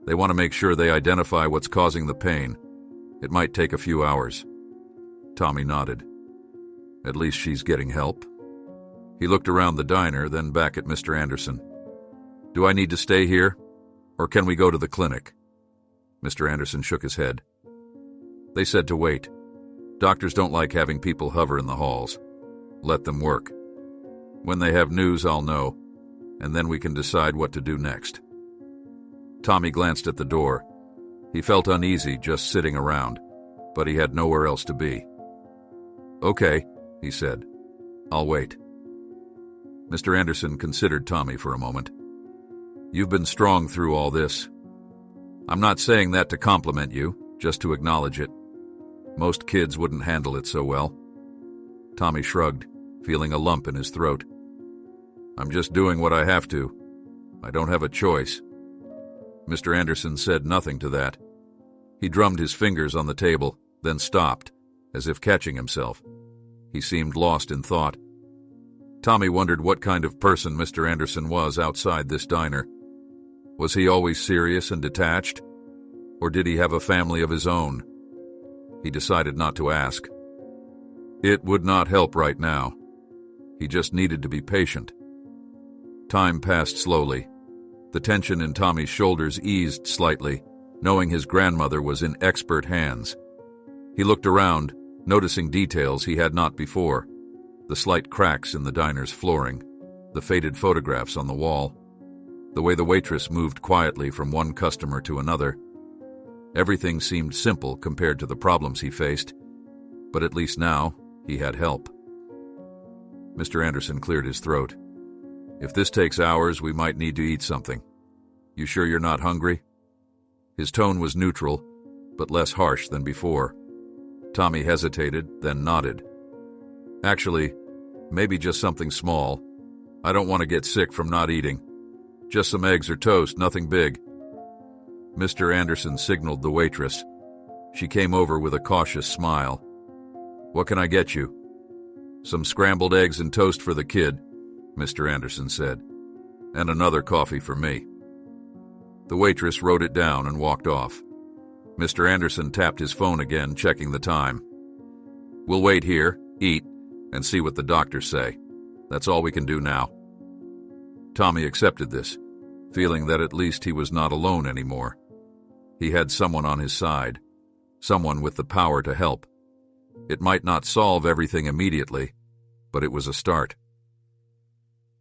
A: They want to make sure they identify what's causing the pain. It might take a few hours. Tommy nodded. At least she's getting help. He looked around the diner, then back at Mr. Anderson. Do I need to stay here, or can we go to the clinic? Mr. Anderson shook his head. They said to wait. Doctors don't like having people hover in the halls. Let them work. When they have news, I'll know, and then we can decide what to do next. Tommy glanced at the door. He felt uneasy just sitting around, but he had nowhere else to be. Okay, he said. I'll wait. Mr. Anderson considered Tommy for a moment. You've been strong through all this. I'm not saying that to compliment you, just to acknowledge it. Most kids wouldn't handle it so well. Tommy shrugged, feeling a lump in his throat. I'm just doing what I have to. I don't have a choice. Mr. Anderson said nothing to that. He drummed his fingers on the table, then stopped, as if catching himself. He seemed lost in thought. Tommy wondered what kind of person Mr. Anderson was outside this diner. Was he always serious and detached? Or did he have a family of his own? He decided not to ask. It would not help right now. He just needed to be patient. Time passed slowly. The tension in Tommy's shoulders eased slightly, knowing his grandmother was in expert hands. He looked around, noticing details he had not before. The slight cracks in the diner's flooring, the faded photographs on the wall, the way the waitress moved quietly from one customer to another. Everything seemed simple compared to the problems he faced, but at least now he had help. Mr. Anderson cleared his throat. If this takes hours, we might need to eat something. You sure you're not hungry? His tone was neutral, but less harsh than before. Tommy hesitated, then nodded. Actually, maybe just something small. I don't want to get sick from not eating. Just some eggs or toast, nothing big. Mr. Anderson signaled the waitress. She came over with a cautious smile. What can I get you? Some scrambled eggs and toast for the kid, Mr. Anderson said, and another coffee for me. The waitress wrote it down and walked off. Mr. Anderson tapped his phone again, checking the time. We'll wait here, eat, and see what the doctors say. That's all we can do now. Tommy accepted this, feeling that at least he was not alone anymore. He had someone on his side, someone with the power to help. It might not solve everything immediately, but it was a start.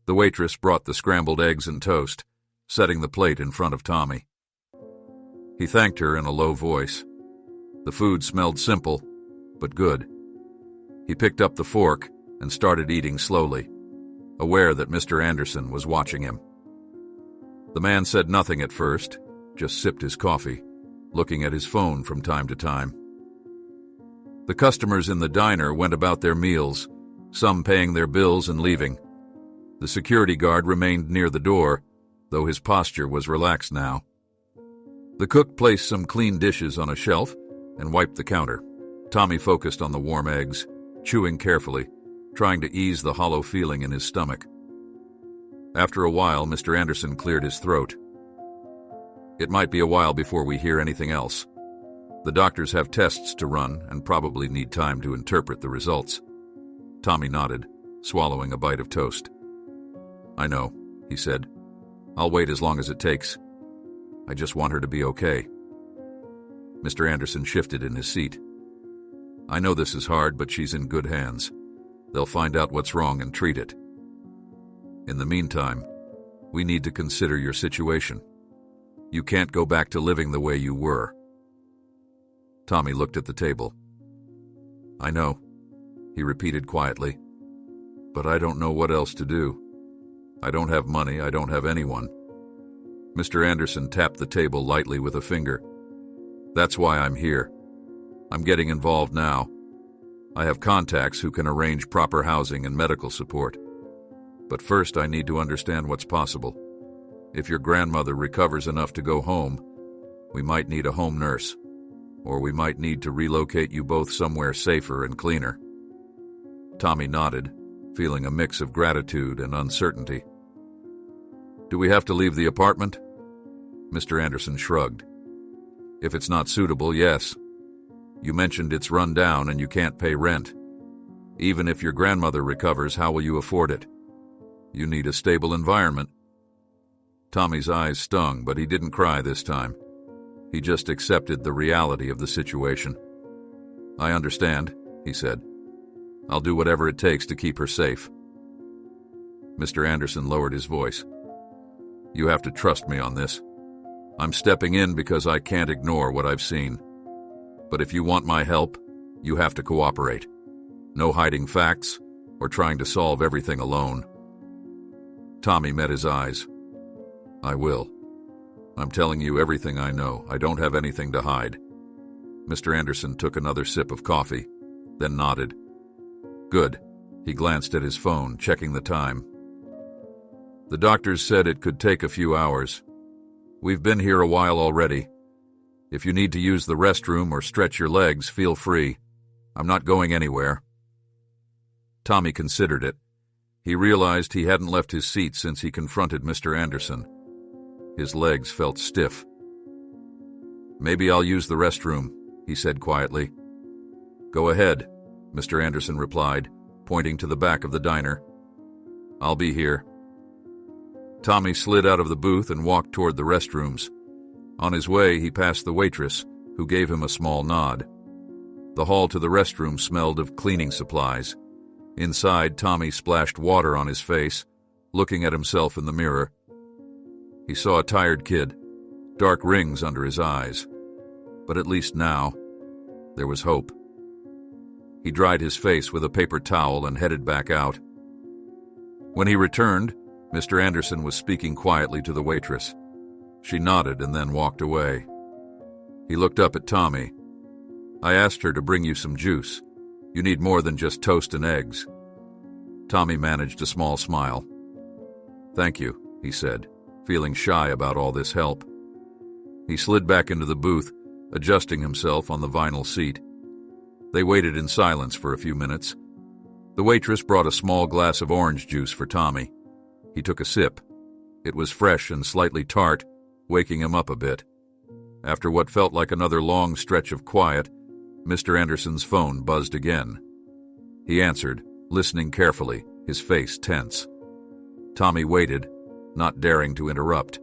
A: The waitress brought the scrambled eggs and toast, setting the plate in front of Tommy. He thanked her in a low voice. The food smelled simple, but good. He picked up the fork and started eating slowly, aware that Mr. Anderson was watching him. The man said nothing at first, just sipped his coffee, looking at his phone from time to time. The customers in the diner went about their meals, some paying their bills and leaving. The security guard remained near the door, though his posture was relaxed now. The cook placed some clean dishes on a shelf and wiped the counter. Tommy focused on the warm eggs, chewing carefully, trying to ease the hollow feeling in his stomach. After a while, Mr. Anderson cleared his throat. It might be a while before we hear anything else. The doctors have tests to run and probably need time to interpret the results. Tommy nodded, swallowing a bite of toast. I know, he said. I'll wait as long as it takes. I just want her to be okay. Mr. Anderson shifted in his seat. I know this is hard, but she's in good hands. They'll find out what's wrong and treat it. In the meantime, We need to consider your situation. You can't go back to living the way you were." Tommy looked at the table. "I know," he repeated quietly, "but I don't know what else to do. I don't have money, I don't have anyone." Mr. Anderson tapped the table lightly with a finger. "That's why I'm here. I'm getting involved now. I have contacts who can arrange proper housing and medical support. But first I need to understand what's possible. If your grandmother recovers enough to go home, we might need a home nurse, or we might need to relocate you both somewhere safer and cleaner." Tommy nodded, feeling a mix of gratitude and uncertainty. "Do we have to leave the apartment?" Mr. Anderson shrugged. "If it's not suitable, yes. You mentioned it's run down and you can't pay rent. Even if your grandmother recovers, how will you afford it? You need a stable environment." Tommy's eyes stung, but he didn't cry this time. He just accepted the reality of the situation. "I understand," he said. "I'll do whatever it takes to keep her safe." Mr. Anderson lowered his voice. "You have to trust me on this. I'm stepping in because I can't ignore what I've seen. But if you want my help, you have to cooperate. No hiding facts or trying to solve everything alone." Tommy met his eyes. "I will. I'm telling you everything I know. I don't have anything to hide." Mr. Anderson took another sip of coffee, then nodded. "Good." He glanced at his phone, checking the time. "The doctors said it could take a few hours. We've been here a while already. If you need to use the restroom or stretch your legs, feel free. I'm not going anywhere." Tommy considered it. He realized he hadn't left his seat since he confronted Mr. Anderson. His legs felt stiff. "Maybe I'll use the restroom," he said quietly. "Go ahead," Mr. Anderson replied, pointing to the back of the diner. "I'll be here." Tommy slid out of the booth and walked toward the restrooms. On his way, he passed the waitress, who gave him a small nod. The hall to the restroom smelled of cleaning supplies. Inside, Tommy splashed water on his face, looking at himself in the mirror. He saw a tired kid, dark rings under his eyes. But at least now, there was hope. He dried his face with a paper towel and headed back out. When he returned, Mr. Anderson was speaking quietly to the waitress. She nodded and then walked away. He looked up at Tommy. "I asked her to bring you some juice. You need more than just toast and eggs." Tommy managed a small smile. "Thank you," he said, feeling shy about all this help. He slid back into the booth, adjusting himself on the vinyl seat. They waited in silence for a few minutes. The waitress brought a small glass of orange juice for Tommy. He took a sip. It was fresh and slightly tart, waking him up a bit. After what felt like another long stretch of quiet, Mr. Anderson's phone buzzed again. He answered, listening carefully, his face tense. Tommy waited, not daring to interrupt.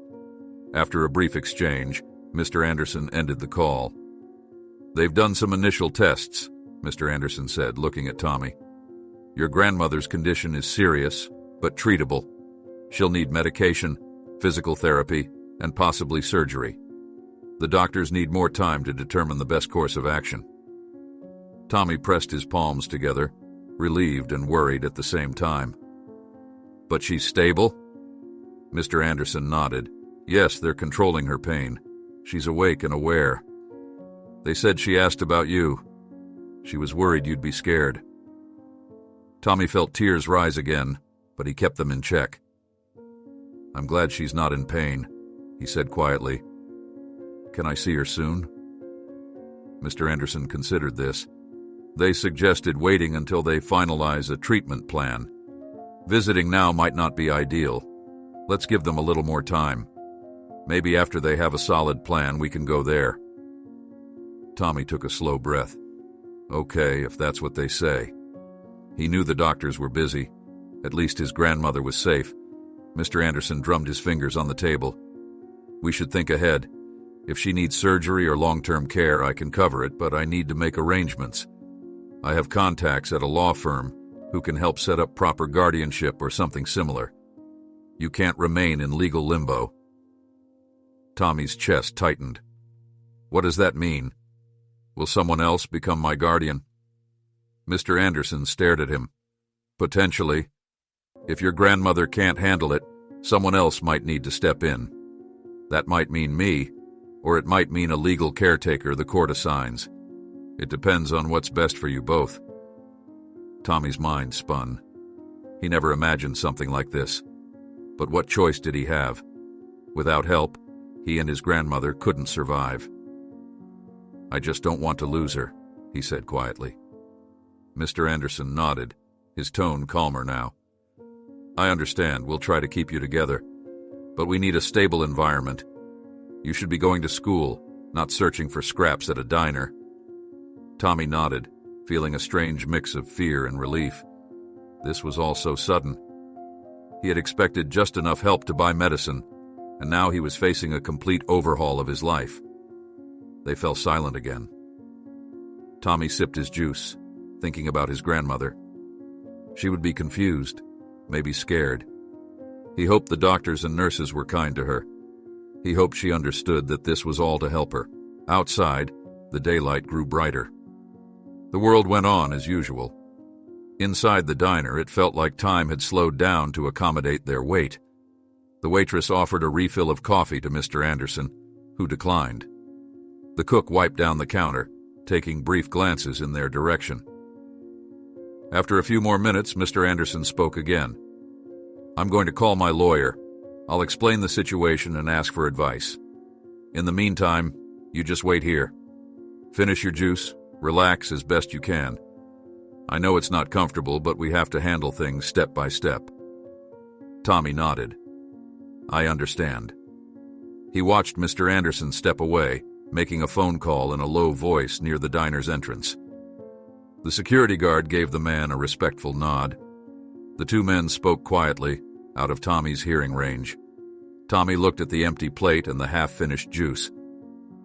A: After a brief exchange, Mr. Anderson ended the call. "They've done some initial tests," Mr. Anderson said, looking at Tommy. "Your grandmother's condition is serious, but treatable. She'll need medication, physical therapy, and possibly surgery. The doctors need more time to determine the best course of action." Tommy pressed his palms together, relieved and worried at the same time. "But she's stable?" Mr. Anderson nodded. "Yes, they're controlling her pain. She's awake and aware. They said she asked about you. She was worried you'd be scared." Tommy felt tears rise again, but he kept them in check. "I'm glad she's not in pain," he said quietly. "Can I see her soon?" Mr. Anderson considered this. They suggested waiting until they finalize a treatment plan. Visiting now might not be ideal. Let's give them a little more time. Maybe after they have a solid plan, we can go there. Tommy took a slow breath. Okay, if that's what they say. He knew the doctors were busy. At least his grandmother was safe. Mr. Anderson drummed his fingers on the table. "We should think ahead. If she needs surgery or long-term care, I can cover it, but I need to make arrangements. I have contacts at a law firm who can help set up proper guardianship or something similar. You can't remain in legal limbo. Tommy's chest tightened. What does that mean? Will someone else become my guardian? Mr. Anderson stared at him. Potentially. If your grandmother can't handle it, someone else might need to step in. That might mean me, or it might mean a legal caretaker the court assigns. It depends on what's best for you both. Tommy's mind spun. He never imagined something like this. But what choice did he have? Without help, he and his grandmother couldn't survive. I just don't want to lose her, he said quietly. Mr. Anderson nodded, his tone calmer now. I understand, we'll try to keep you together, but we need a stable environment. You should be going to school, not searching for scraps at a diner. Tommy nodded, feeling a strange mix of fear and relief. This was all so sudden. He had expected just enough help to buy medicine, and now he was facing a complete overhaul of his life. They fell silent again. Tommy sipped his juice, thinking about his grandmother. She would be confused, maybe scared. He hoped the doctors and nurses were kind to her. He hoped she understood that this was all to help her. Outside, the daylight grew brighter. The world went on as usual. Inside the diner, it felt like time had slowed down to accommodate their wait. The waitress offered a refill of coffee to Mr. Anderson, who declined. The cook wiped down the counter, taking brief glances in their direction. After a few more minutes, Mr. Anderson spoke again. I'm going to call my lawyer. I'll explain the situation and ask for advice. In the meantime, you just wait here. Finish your juice, relax as best you can. I know it's not comfortable, but we have to handle things step by step. Tommy nodded. I understand. He watched Mr. Anderson step away, making a phone call in a low voice near the diner's entrance. The security guard gave the man a respectful nod. The two men spoke quietly, out of Tommy's hearing range. Tommy looked at the empty plate and the half-finished juice.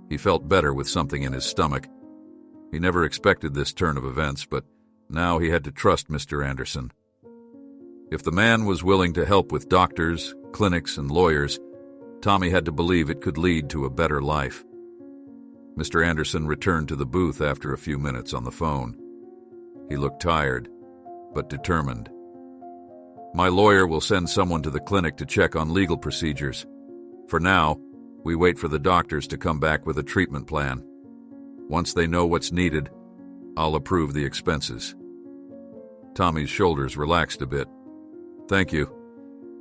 A: He felt better with something in his stomach. He never expected this turn of events, but now he had to trust Mr. Anderson. If the man was willing to help with doctors, clinics, and lawyers, Tommy had to believe it could lead to a better life. Mr. Anderson returned to the booth after a few minutes on the phone. He looked tired, but determined. My lawyer will send someone to the clinic to check on legal procedures. For now, we wait for the doctors to come back with a treatment plan. Once they know what's needed, I'll approve the expenses. Tommy's shoulders relaxed a bit. Thank you.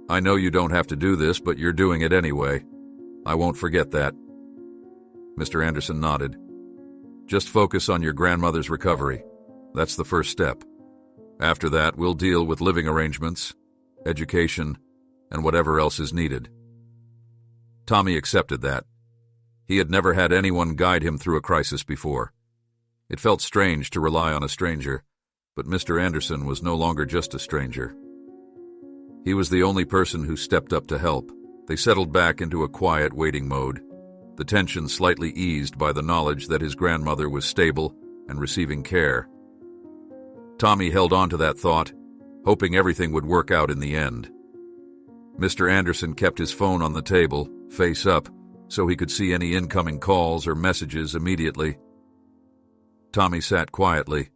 A: I know you don't have to do this, but you're doing it anyway. I won't forget that. Mr. Anderson nodded. Just focus on your grandmother's recovery. That's the first step. After that, we'll deal with living arrangements, education, and whatever else is needed. Tommy accepted that. He had never had anyone guide him through a crisis before. It felt strange to rely on a stranger, but Mr. Anderson was no longer just a stranger. He was the only person who stepped up to help. They settled back into a quiet waiting mode, the tension slightly eased by the knowledge that his grandmother was stable and receiving care. Tommy held on to that thought, hoping everything would work out in the end. Mr. Anderson kept his phone on the table, face up, so he could see any incoming calls or messages immediately. Tommy sat quietly,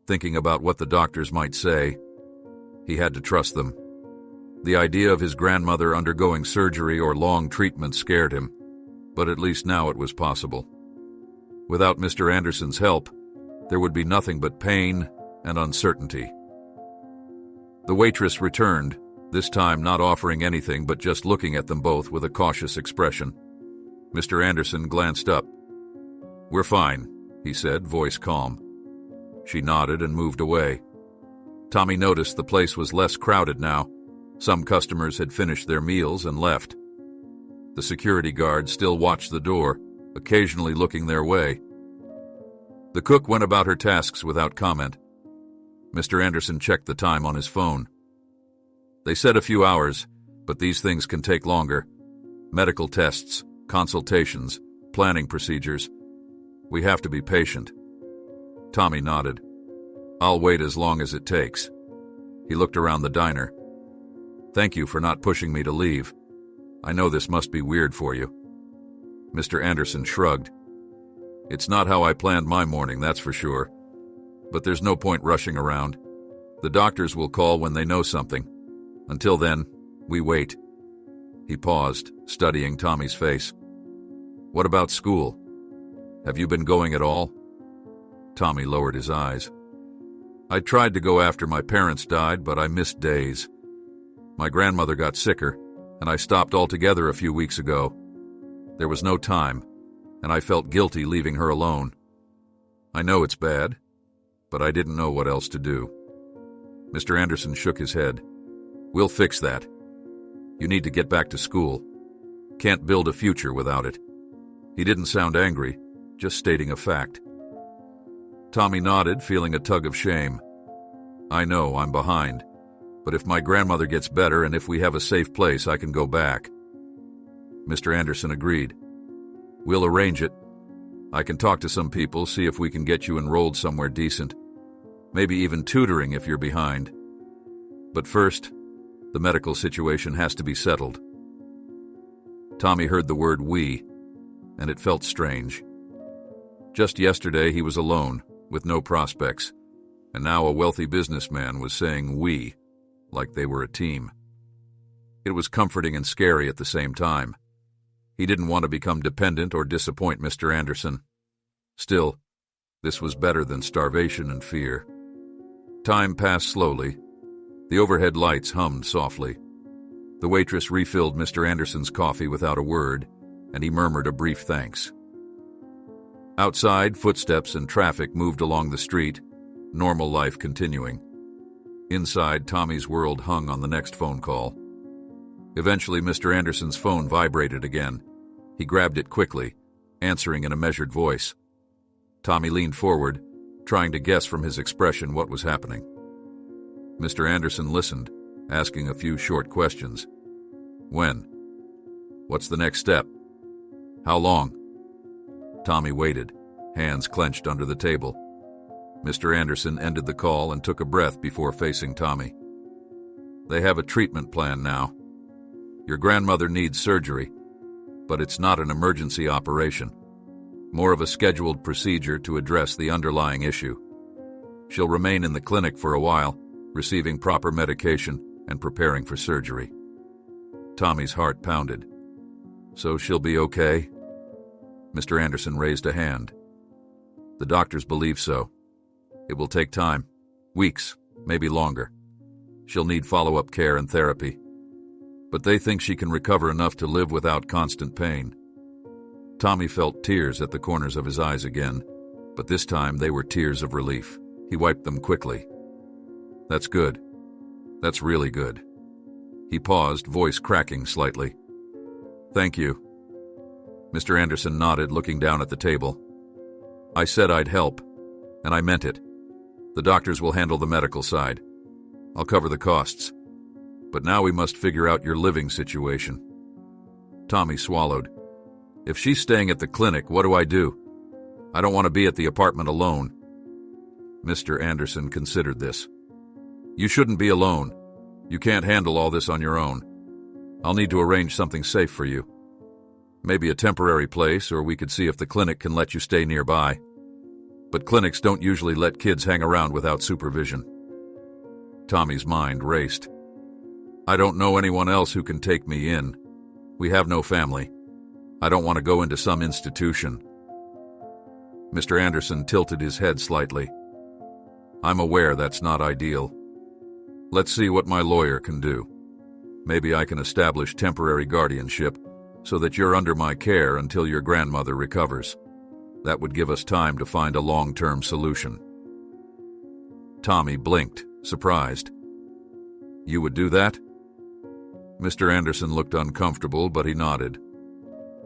A: thinking about what the doctors might say. He had to trust them. The idea of his grandmother undergoing surgery or long treatment scared him, but at least now it was possible. Without Mr. Anderson's help, there would be nothing but pain and uncertainty. The waitress returned, this time not offering anything but just looking at them both with a cautious expression. Mr. Anderson glanced up. We're fine, he said, voice calm. She nodded and moved away. Tommy noticed the place was less crowded now. Some customers had finished their meals and left. The security guard still watched the door, occasionally looking their way. The cook went about her tasks without comment. Mr. Anderson checked the time on his phone. They said a few hours, but these things can take longer. Medical tests, consultations, planning procedures. We have to be patient. Tommy nodded. I'll wait as long as it takes. He looked around the diner. Thank you for not pushing me to leave. I know this must be weird for you." Mr. Anderson shrugged. "It's not how I planned my morning, that's for sure. But there's no point rushing around. The doctors will call when they know something. Until then, we wait." He paused, studying Tommy's face. "What about school? Have you been going at all?" Tommy lowered his eyes. "I tried to go after my parents died, but I missed days. My grandmother got sicker, and I stopped altogether a few weeks ago. There was no time, and I felt guilty leaving her alone. I know it's bad, but I didn't know what else to do." Mr. Anderson shook his head. "We'll fix that. You need to get back to school. Can't build a future without it." He didn't sound angry, just stating a fact. Tommy nodded, feeling a tug of shame. "I know I'm behind, but if my grandmother gets better and if we have a safe place, I can go back." Mr. Anderson agreed. "We'll arrange it. I can talk to some people, see if we can get you enrolled somewhere decent. Maybe even tutoring if you're behind. But first, the medical situation has to be settled." Tommy heard the word "we," and it felt strange. Just yesterday he was alone, with no prospects, and now a wealthy businessman was saying "we," like they were a team. It was comforting and scary at the same time. He didn't want to become dependent or disappoint Mr. Anderson. Still, this was better than starvation and fear. Time passed slowly. The overhead lights hummed softly. The waitress refilled Mr. Anderson's coffee without a word, and he murmured a brief thanks. Outside, footsteps and traffic moved along the street, normal life continuing. Inside, Tommy's world hung on the next phone call. Eventually, Mr. Anderson's phone vibrated again. He grabbed it quickly, answering in a measured voice. Tommy leaned forward, trying to guess from his expression what was happening. Mr. Anderson listened, asking a few short questions. "When? What's the next step? How long?" Tommy waited, hands clenched under the table. Mr. Anderson ended the call and took a breath before facing Tommy. "They have a treatment plan now. Your grandmother needs surgery, but it's not an emergency operation. More of a scheduled procedure to address the underlying issue. She'll remain in the clinic for a while, receiving proper medication and preparing for surgery." Tommy's heart pounded. "So she'll be okay?" Mr. Anderson raised a hand. "The doctors believe so. It will take time, weeks, maybe longer. She'll need follow-up care and therapy. But they think she can recover enough to live without constant pain." Tommy felt tears at the corners of his eyes again, but this time they were tears of relief. He wiped them quickly. "That's good. That's really good." He paused, voice cracking slightly. "Thank you." Mr. Anderson nodded, looking down at the table. "I said I'd help, and I meant it. The doctors will handle the medical side. I'll cover the costs. But now we must figure out your living situation." Tommy swallowed. "If she's staying at the clinic, what do I do? I don't want to be at the apartment alone." Mr. Anderson considered this. "You shouldn't be alone. You can't handle all this on your own. I'll need to arrange something safe for you. Maybe a temporary place, or we could see if the clinic can let you stay nearby. But clinics don't usually let kids hang around without supervision." Tommy's mind raced. "I don't know anyone else who can take me in. We have no family. I don't want to go into some institution." Mr. Anderson tilted his head slightly. "I'm aware that's not ideal. Let's see what my lawyer can do. Maybe I can establish temporary guardianship so that you're under my care until your grandmother recovers. That would give us time to find a long-term solution." Tommy blinked, surprised. "You would do that?" Mr. Anderson looked uncomfortable, but he nodded.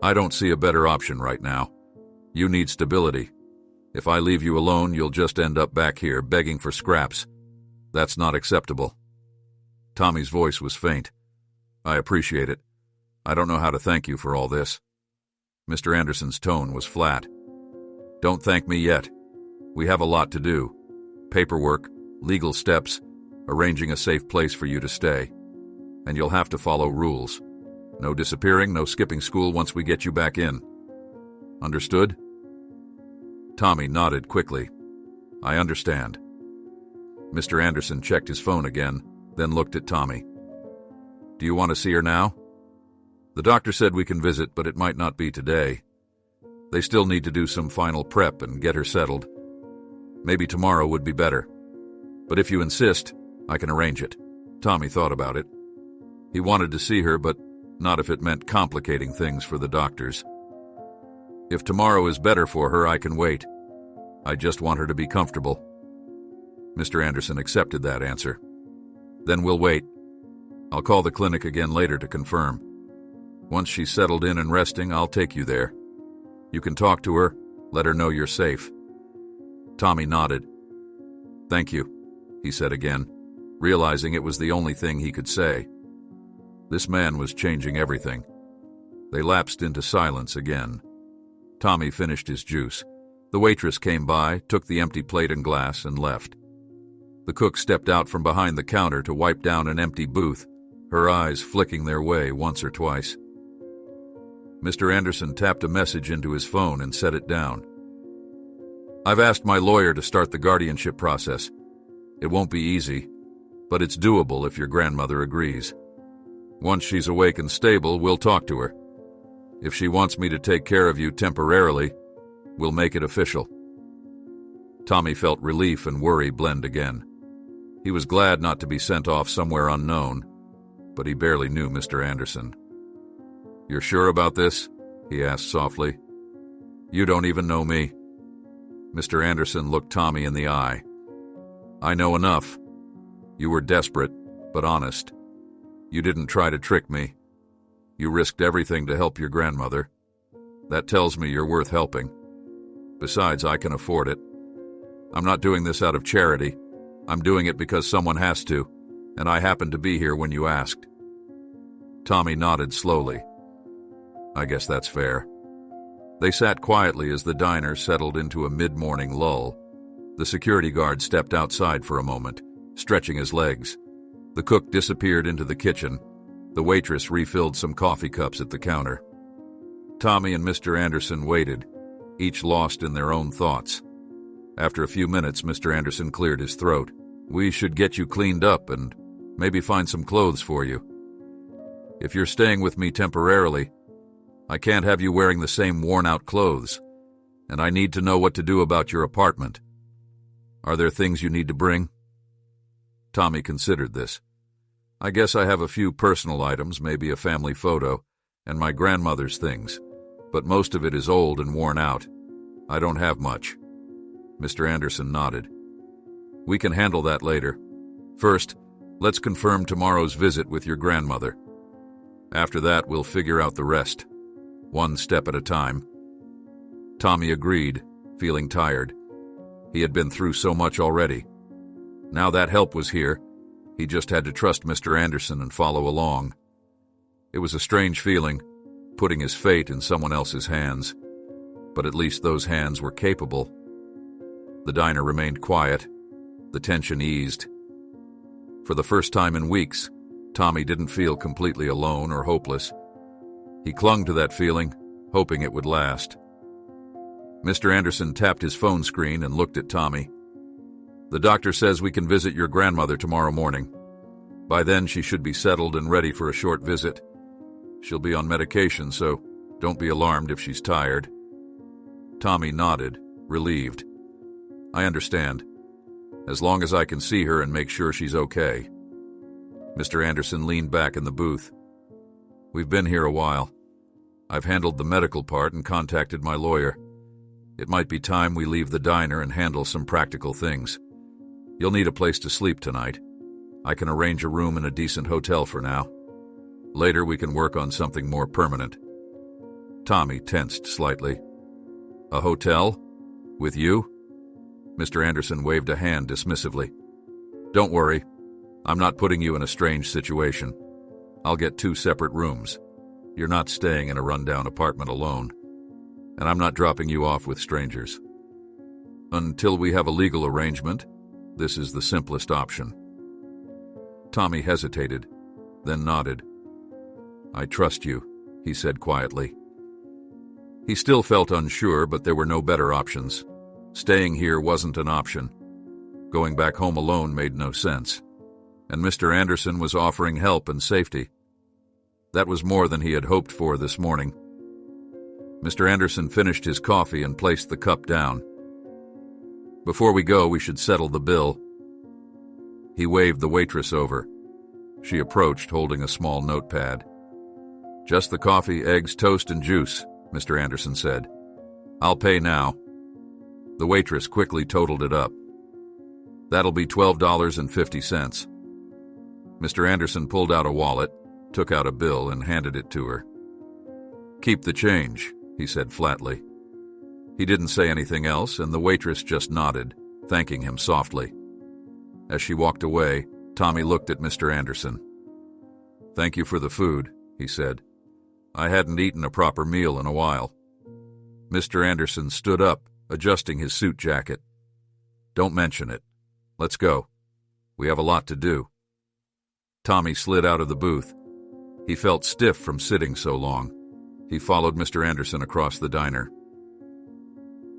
A: "I don't see a better option right now. You need stability. If I leave you alone, you'll just end up back here begging for scraps. That's not acceptable." Tommy's voice was faint. "I appreciate it. I don't know how to thank you for all this." Mr. Anderson's tone was flat. "Don't thank me yet. We have a lot to do. Paperwork, legal steps, arranging a safe place for you to stay. and you'll have to follow rules. No disappearing, no skipping school once we get you back in. Understood? Tommy nodded quickly. I understand. Mr. Anderson checked his phone again, then looked at Tommy. Do you want to see her now? The doctor said we can visit, but it might not be today. They still need to do some final prep and get her settled. Maybe tomorrow would be better. But if you insist, I can arrange it. Tommy thought about it. He wanted to see her, but not if it meant complicating things for the doctors. If tomorrow is better for her, I can wait. I just want her to be comfortable. Mr. Anderson accepted that answer. Then we'll wait. I'll call the clinic again later to confirm. Once she's settled in and resting, I'll take you there. You can talk to her, let her know you're safe. Tommy nodded. Thank you, he said again, realizing it was the only thing he could say. This man was changing everything. They lapsed into silence again. Tommy finished his juice. The waitress came by, took the empty plate and glass, and left. The cook stepped out from behind the counter to wipe down an empty booth, her eyes flicking their way once or twice. Mr. Anderson tapped a message into his phone and set it down. I've asked my lawyer to start the guardianship process. It won't be easy, but it's doable if your grandmother agrees. Once she's awake and stable, we'll talk to her. If she wants me to take care of you temporarily, we'll make it official. Tommy felt relief and worry blend again. He was glad not to be sent off somewhere unknown, but he barely knew Mr. Anderson. You're sure about this? He asked softly. You don't even know me. Mr. Anderson looked Tommy in the eye. I know enough. You were desperate, but honest. You didn't try to trick me. You risked everything to help your grandmother. That tells me you're worth helping. Besides, I can afford it. I'm not doing this out of charity. I'm doing it because someone has to, and I happened to be here when you asked. Tommy nodded slowly. I guess that's fair. They sat quietly as the diner settled into a mid-morning lull. The security guard stepped outside for a moment, stretching his legs. The cook disappeared into the kitchen. The waitress refilled some coffee cups at the counter. Tommy and Mr. Anderson waited, each lost in their own thoughts. After a few minutes, Mr. Anderson cleared his throat. We should get you cleaned up and maybe find some clothes for you. If you're staying with me temporarily, I can't have you wearing the same worn-out clothes, and I need to know what to do about your apartment. Are there things you need to bring? Tommy considered this. I guess I have a few personal items, maybe a family photo, and my grandmother's things, but most of it is old and worn out. I don't have much. Mr. Anderson nodded. We can handle that later. First, let's confirm tomorrow's visit with your grandmother. After that, we'll figure out the rest, one step at a time. Tommy agreed, feeling tired. He had been through so much already. Now that help was here, he just had to trust Mr. Anderson and follow along. It was a strange feeling, putting his fate in someone else's hands, but at least those hands were capable. The diner remained quiet. The tension eased. For the first time in weeks, Tommy didn't feel completely alone or hopeless. He clung to that feeling, hoping it would last. Mr. Anderson tapped his phone screen and looked at Tommy. The doctor says we can visit your grandmother tomorrow morning. By then, she should be settled and ready for a short visit. She'll be on medication, so don't be alarmed if she's tired. Tommy nodded, relieved. I understand. As long as I can see her and make sure she's okay. Mr. Anderson leaned back in the booth. We've been here a while. I've handled the medical part and contacted my lawyer. It might be time we leave the diner and handle some practical things. You'll need a place to sleep tonight. I can arrange a room in a decent hotel for now. Later we can work on something more permanent. Tommy tensed slightly. A hotel? With you? Mr. Anderson waved a hand dismissively. Don't worry. I'm not putting you in a strange situation. I'll get 2 separate rooms. You're not staying in a rundown apartment alone. And I'm not dropping you off with strangers. Until we have a legal arrangement, this is the simplest option. Tommy hesitated. then nodded. "I trust you," he said quietly. He still felt unsure, but there were no better options. Staying here wasn't an option. Going back home alone made no sense. And Mr. Anderson was offering help and safety. That was more than he had hoped for this morning. Mr. Anderson finished his coffee and placed the cup down. "Before we go, we should settle the bill." He waved the waitress over. She approached, holding a small notepad. "Just the coffee, eggs, toast, and juice," Mr. Anderson said. "I'll pay now." The waitress quickly totaled it up. "That'll be $12.50. Mr. Anderson pulled out a wallet, took out a bill, and handed it to her. "Keep the change," he said flatly. He didn't say anything else, and the waitress just nodded, thanking him softly. As she walked away, Tommy looked at Mr. Anderson. "Thank you for the food," he said. "I hadn't eaten a proper meal in a while." Mr. Anderson stood up, adjusting his suit jacket. "Don't mention it. Let's go. We have a lot to do." Tommy slid out of the booth. He felt stiff from sitting so long. He followed Mr. Anderson across the diner.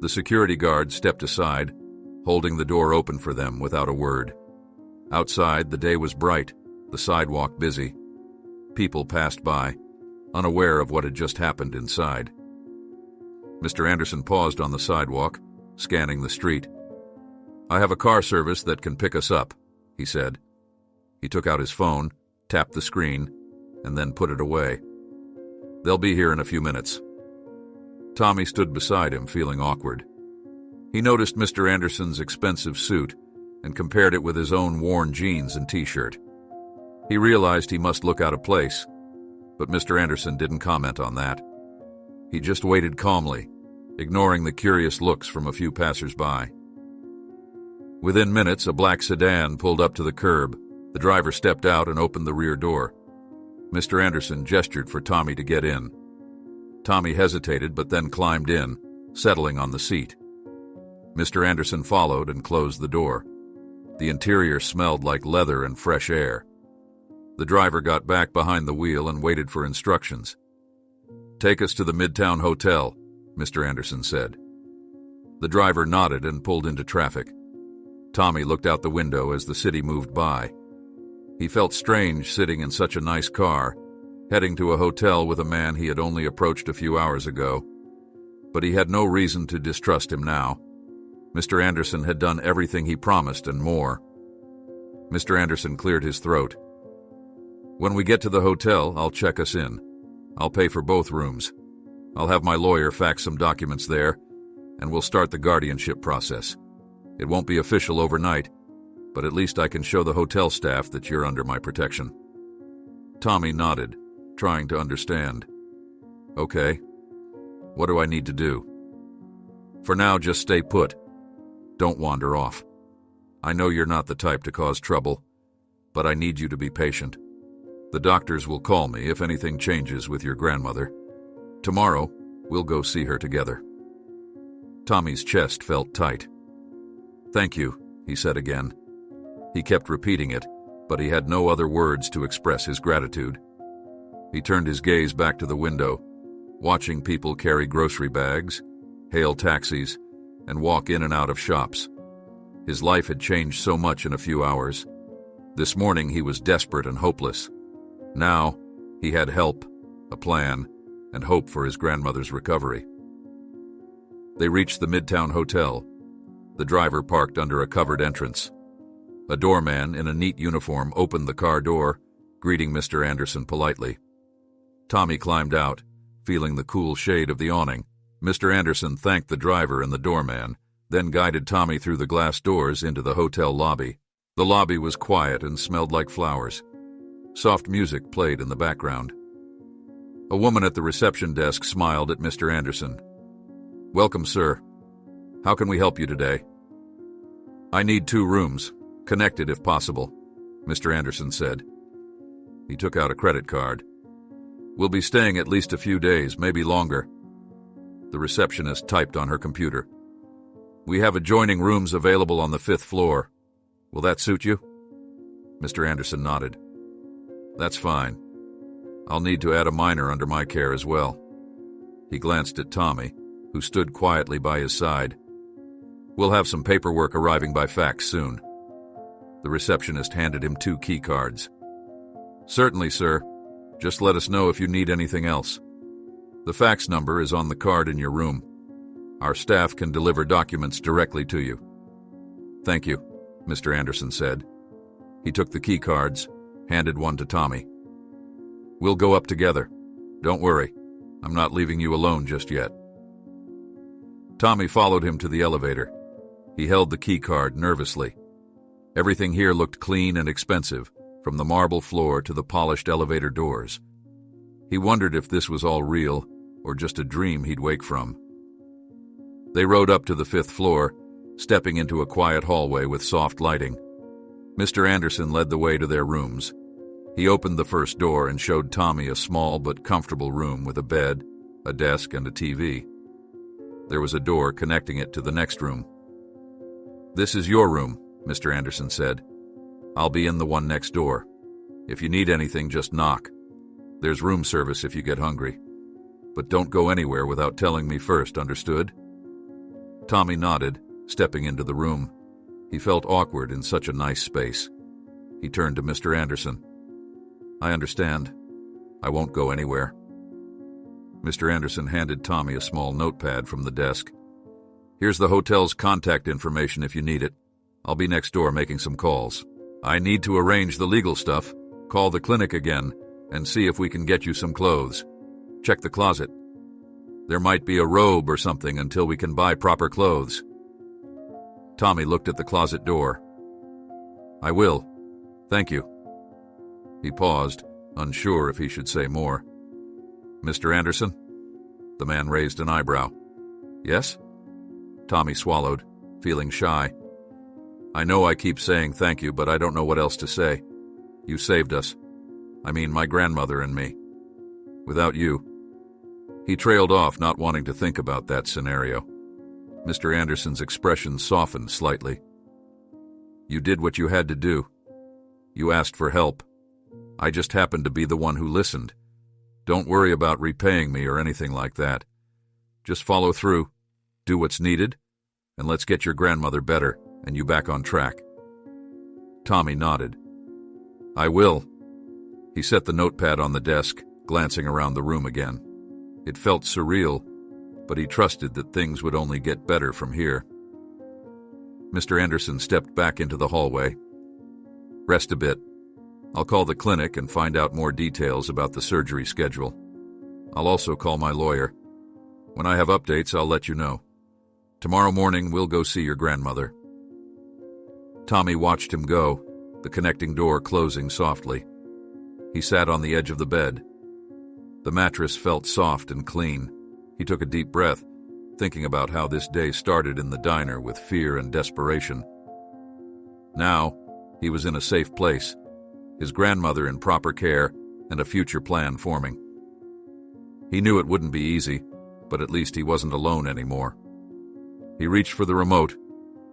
A: The security guard stepped aside, holding the door open for them without a word. Outside, the day was bright, the sidewalk busy. People passed by, unaware of what had just happened inside. Mr. Anderson paused on the sidewalk, scanning the street. "I have a car service that can pick us up," he said. He took out his phone, tapped the screen, and then put it away. "They'll be here in a few minutes." Tommy stood beside him, feeling awkward. He noticed Mr. Anderson's expensive suit and compared it with his own worn jeans and t-shirt. He realized he must look out of place, but Mr. Anderson didn't comment on that. He just waited calmly, ignoring the curious looks from a few passers-by. Within minutes, a black sedan pulled up to the curb. The driver stepped out and opened the rear door. Mr. Anderson gestured for Tommy to get in. Tommy hesitated but then climbed in, settling on the seat. Mr. Anderson followed and closed the door. The interior smelled like leather and fresh air. The driver got back behind the wheel and waited for instructions. "Take us to the Midtown Hotel," Mr. Anderson said. The driver nodded and pulled into traffic. Tommy looked out the window as the city moved by. He felt strange sitting in such a nice car, heading to a hotel with a man he had only approached a few hours ago. But he had no reason to distrust him now. Mr. Anderson had done everything he promised and more. Mr. Anderson cleared his throat. "When we get to the hotel, I'll check us in. I'll pay for both rooms. I'll have my lawyer fax some documents there, and we'll start the guardianship process. It won't be official overnight, but at least I can show the hotel staff that you're under my protection." Tommy nodded, trying to understand. "Okay. What do I need to do?" "For now, just stay put. Don't wander off. I know you're not the type to cause trouble, but I need you to be patient. The doctors will call me if anything changes with your grandmother. Tomorrow, we'll go see her together." Tommy's chest felt tight. "Thank you," he said again. He kept repeating it, but he had no other words to express his gratitude. He turned his gaze back to the window, watching people carry grocery bags, hail taxis, and walk in and out of shops. His life had changed so much in a few hours. This morning he was desperate and hopeless. Now he had help, a plan, and hope for his grandmother's recovery. They reached the Midtown Hotel. The driver parked under a covered entrance. A doorman in a neat uniform opened the car door, greeting Mr. Anderson politely. Tommy climbed out, feeling the cool shade of the awning. Mr. Anderson thanked the driver and the doorman, then guided Tommy through the glass doors into the hotel lobby. The lobby was quiet and smelled like flowers. Soft music played in the background. A woman at the reception desk smiled at Mr. Anderson. "Welcome, sir. How can we help you today?" "I need 2 rooms, connected if possible," Mr. Anderson said. He took out a credit card. "We'll be staying at least a few days, maybe longer." The receptionist typed on her computer. "We have adjoining rooms available on the 5th floor. Will that suit you?" Mr. Anderson nodded. That's fine. I'll need to add a minor under my care as well. He glanced at Tommy, who stood quietly by his side. We'll have some paperwork arriving by fax soon. The receptionist handed him 2 key cards. Certainly, sir. Just let us know if you need anything else. The fax number is on the card in your room. Our staff can deliver documents directly to you. Thank you, Mr. Anderson said. He took the key cards, handed one to Tommy. We'll go up together. Don't worry. I'm not leaving you alone just yet. Tommy followed him to the elevator. He held the key card nervously. Everything here looked clean and expensive, from the marble floor to the polished elevator doors. He wondered if this was all real or just a dream he'd wake from. They rode up to the 5th floor, stepping into a quiet hallway with soft lighting. Mr. Anderson led the way to their rooms. He opened the first door and showed Tommy a small but comfortable room with a bed, a desk, and a TV. There was a door connecting it to the next room. This is your room, Mr. Anderson said. I'll be in the one next door. If you need anything, just knock. There's room service if you get hungry. But don't go anywhere without telling me first, understood? Tommy nodded, stepping into the room. He felt awkward in such a nice space. He turned to Mr. Anderson. I understand. I won't go anywhere. Mr. Anderson handed Tommy a small notepad from the desk. Here's the hotel's contact information if you need it. I'll be next door making some calls. I need to arrange the legal stuff, call the clinic again, and see if we can get you some clothes. Check the closet. There might be a robe or something until we can buy proper clothes. Tommy looked at the closet door. I will. Thank you. He paused, unsure if he should say more. Mr. Anderson? The man raised an eyebrow. Yes? Tommy swallowed, feeling shy. I know I keep saying thank you, but I don't know what else to say. You saved us. I mean, my grandmother and me. Without you. He trailed off, not wanting to think about that scenario. Mr. Anderson's expression softened slightly. You did what you had to do. You asked for help. I just happened to be the one who listened. Don't worry about repaying me or anything like that. Just follow through, do what's needed, and let's get your grandmother better and you back on track. Tommy nodded. I will. He set the notepad on the desk, glancing around the room again. It felt surreal, but he trusted that things would only get better from here. Mr. Anderson stepped back into the hallway. Rest a bit. I'll call the clinic and find out more details about the surgery schedule. I'll also call my lawyer. When I have updates, I'll let you know. Tomorrow morning, we'll go see your grandmother. Tommy watched him go, the connecting door closing softly. He sat on the edge of the bed. The mattress felt soft and clean. He took a deep breath, thinking about how this day started in the diner with fear and desperation. Now, he was in a safe place, his grandmother in proper care, and a future plan forming. He knew it wouldn't be easy, but at least he wasn't alone anymore. He reached for the remote,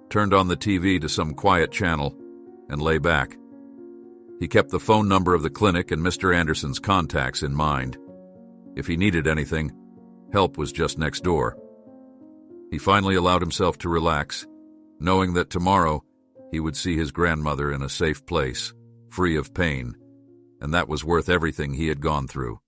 A: turned on the TV to some quiet channel, and lay back. He kept the phone number of the clinic and Mr. Anderson's contacts in mind. If he needed anything, help was just next door. He finally allowed himself to relax, knowing that tomorrow he would see his grandmother in a safe place, free of pain, and that was worth everything he had gone through.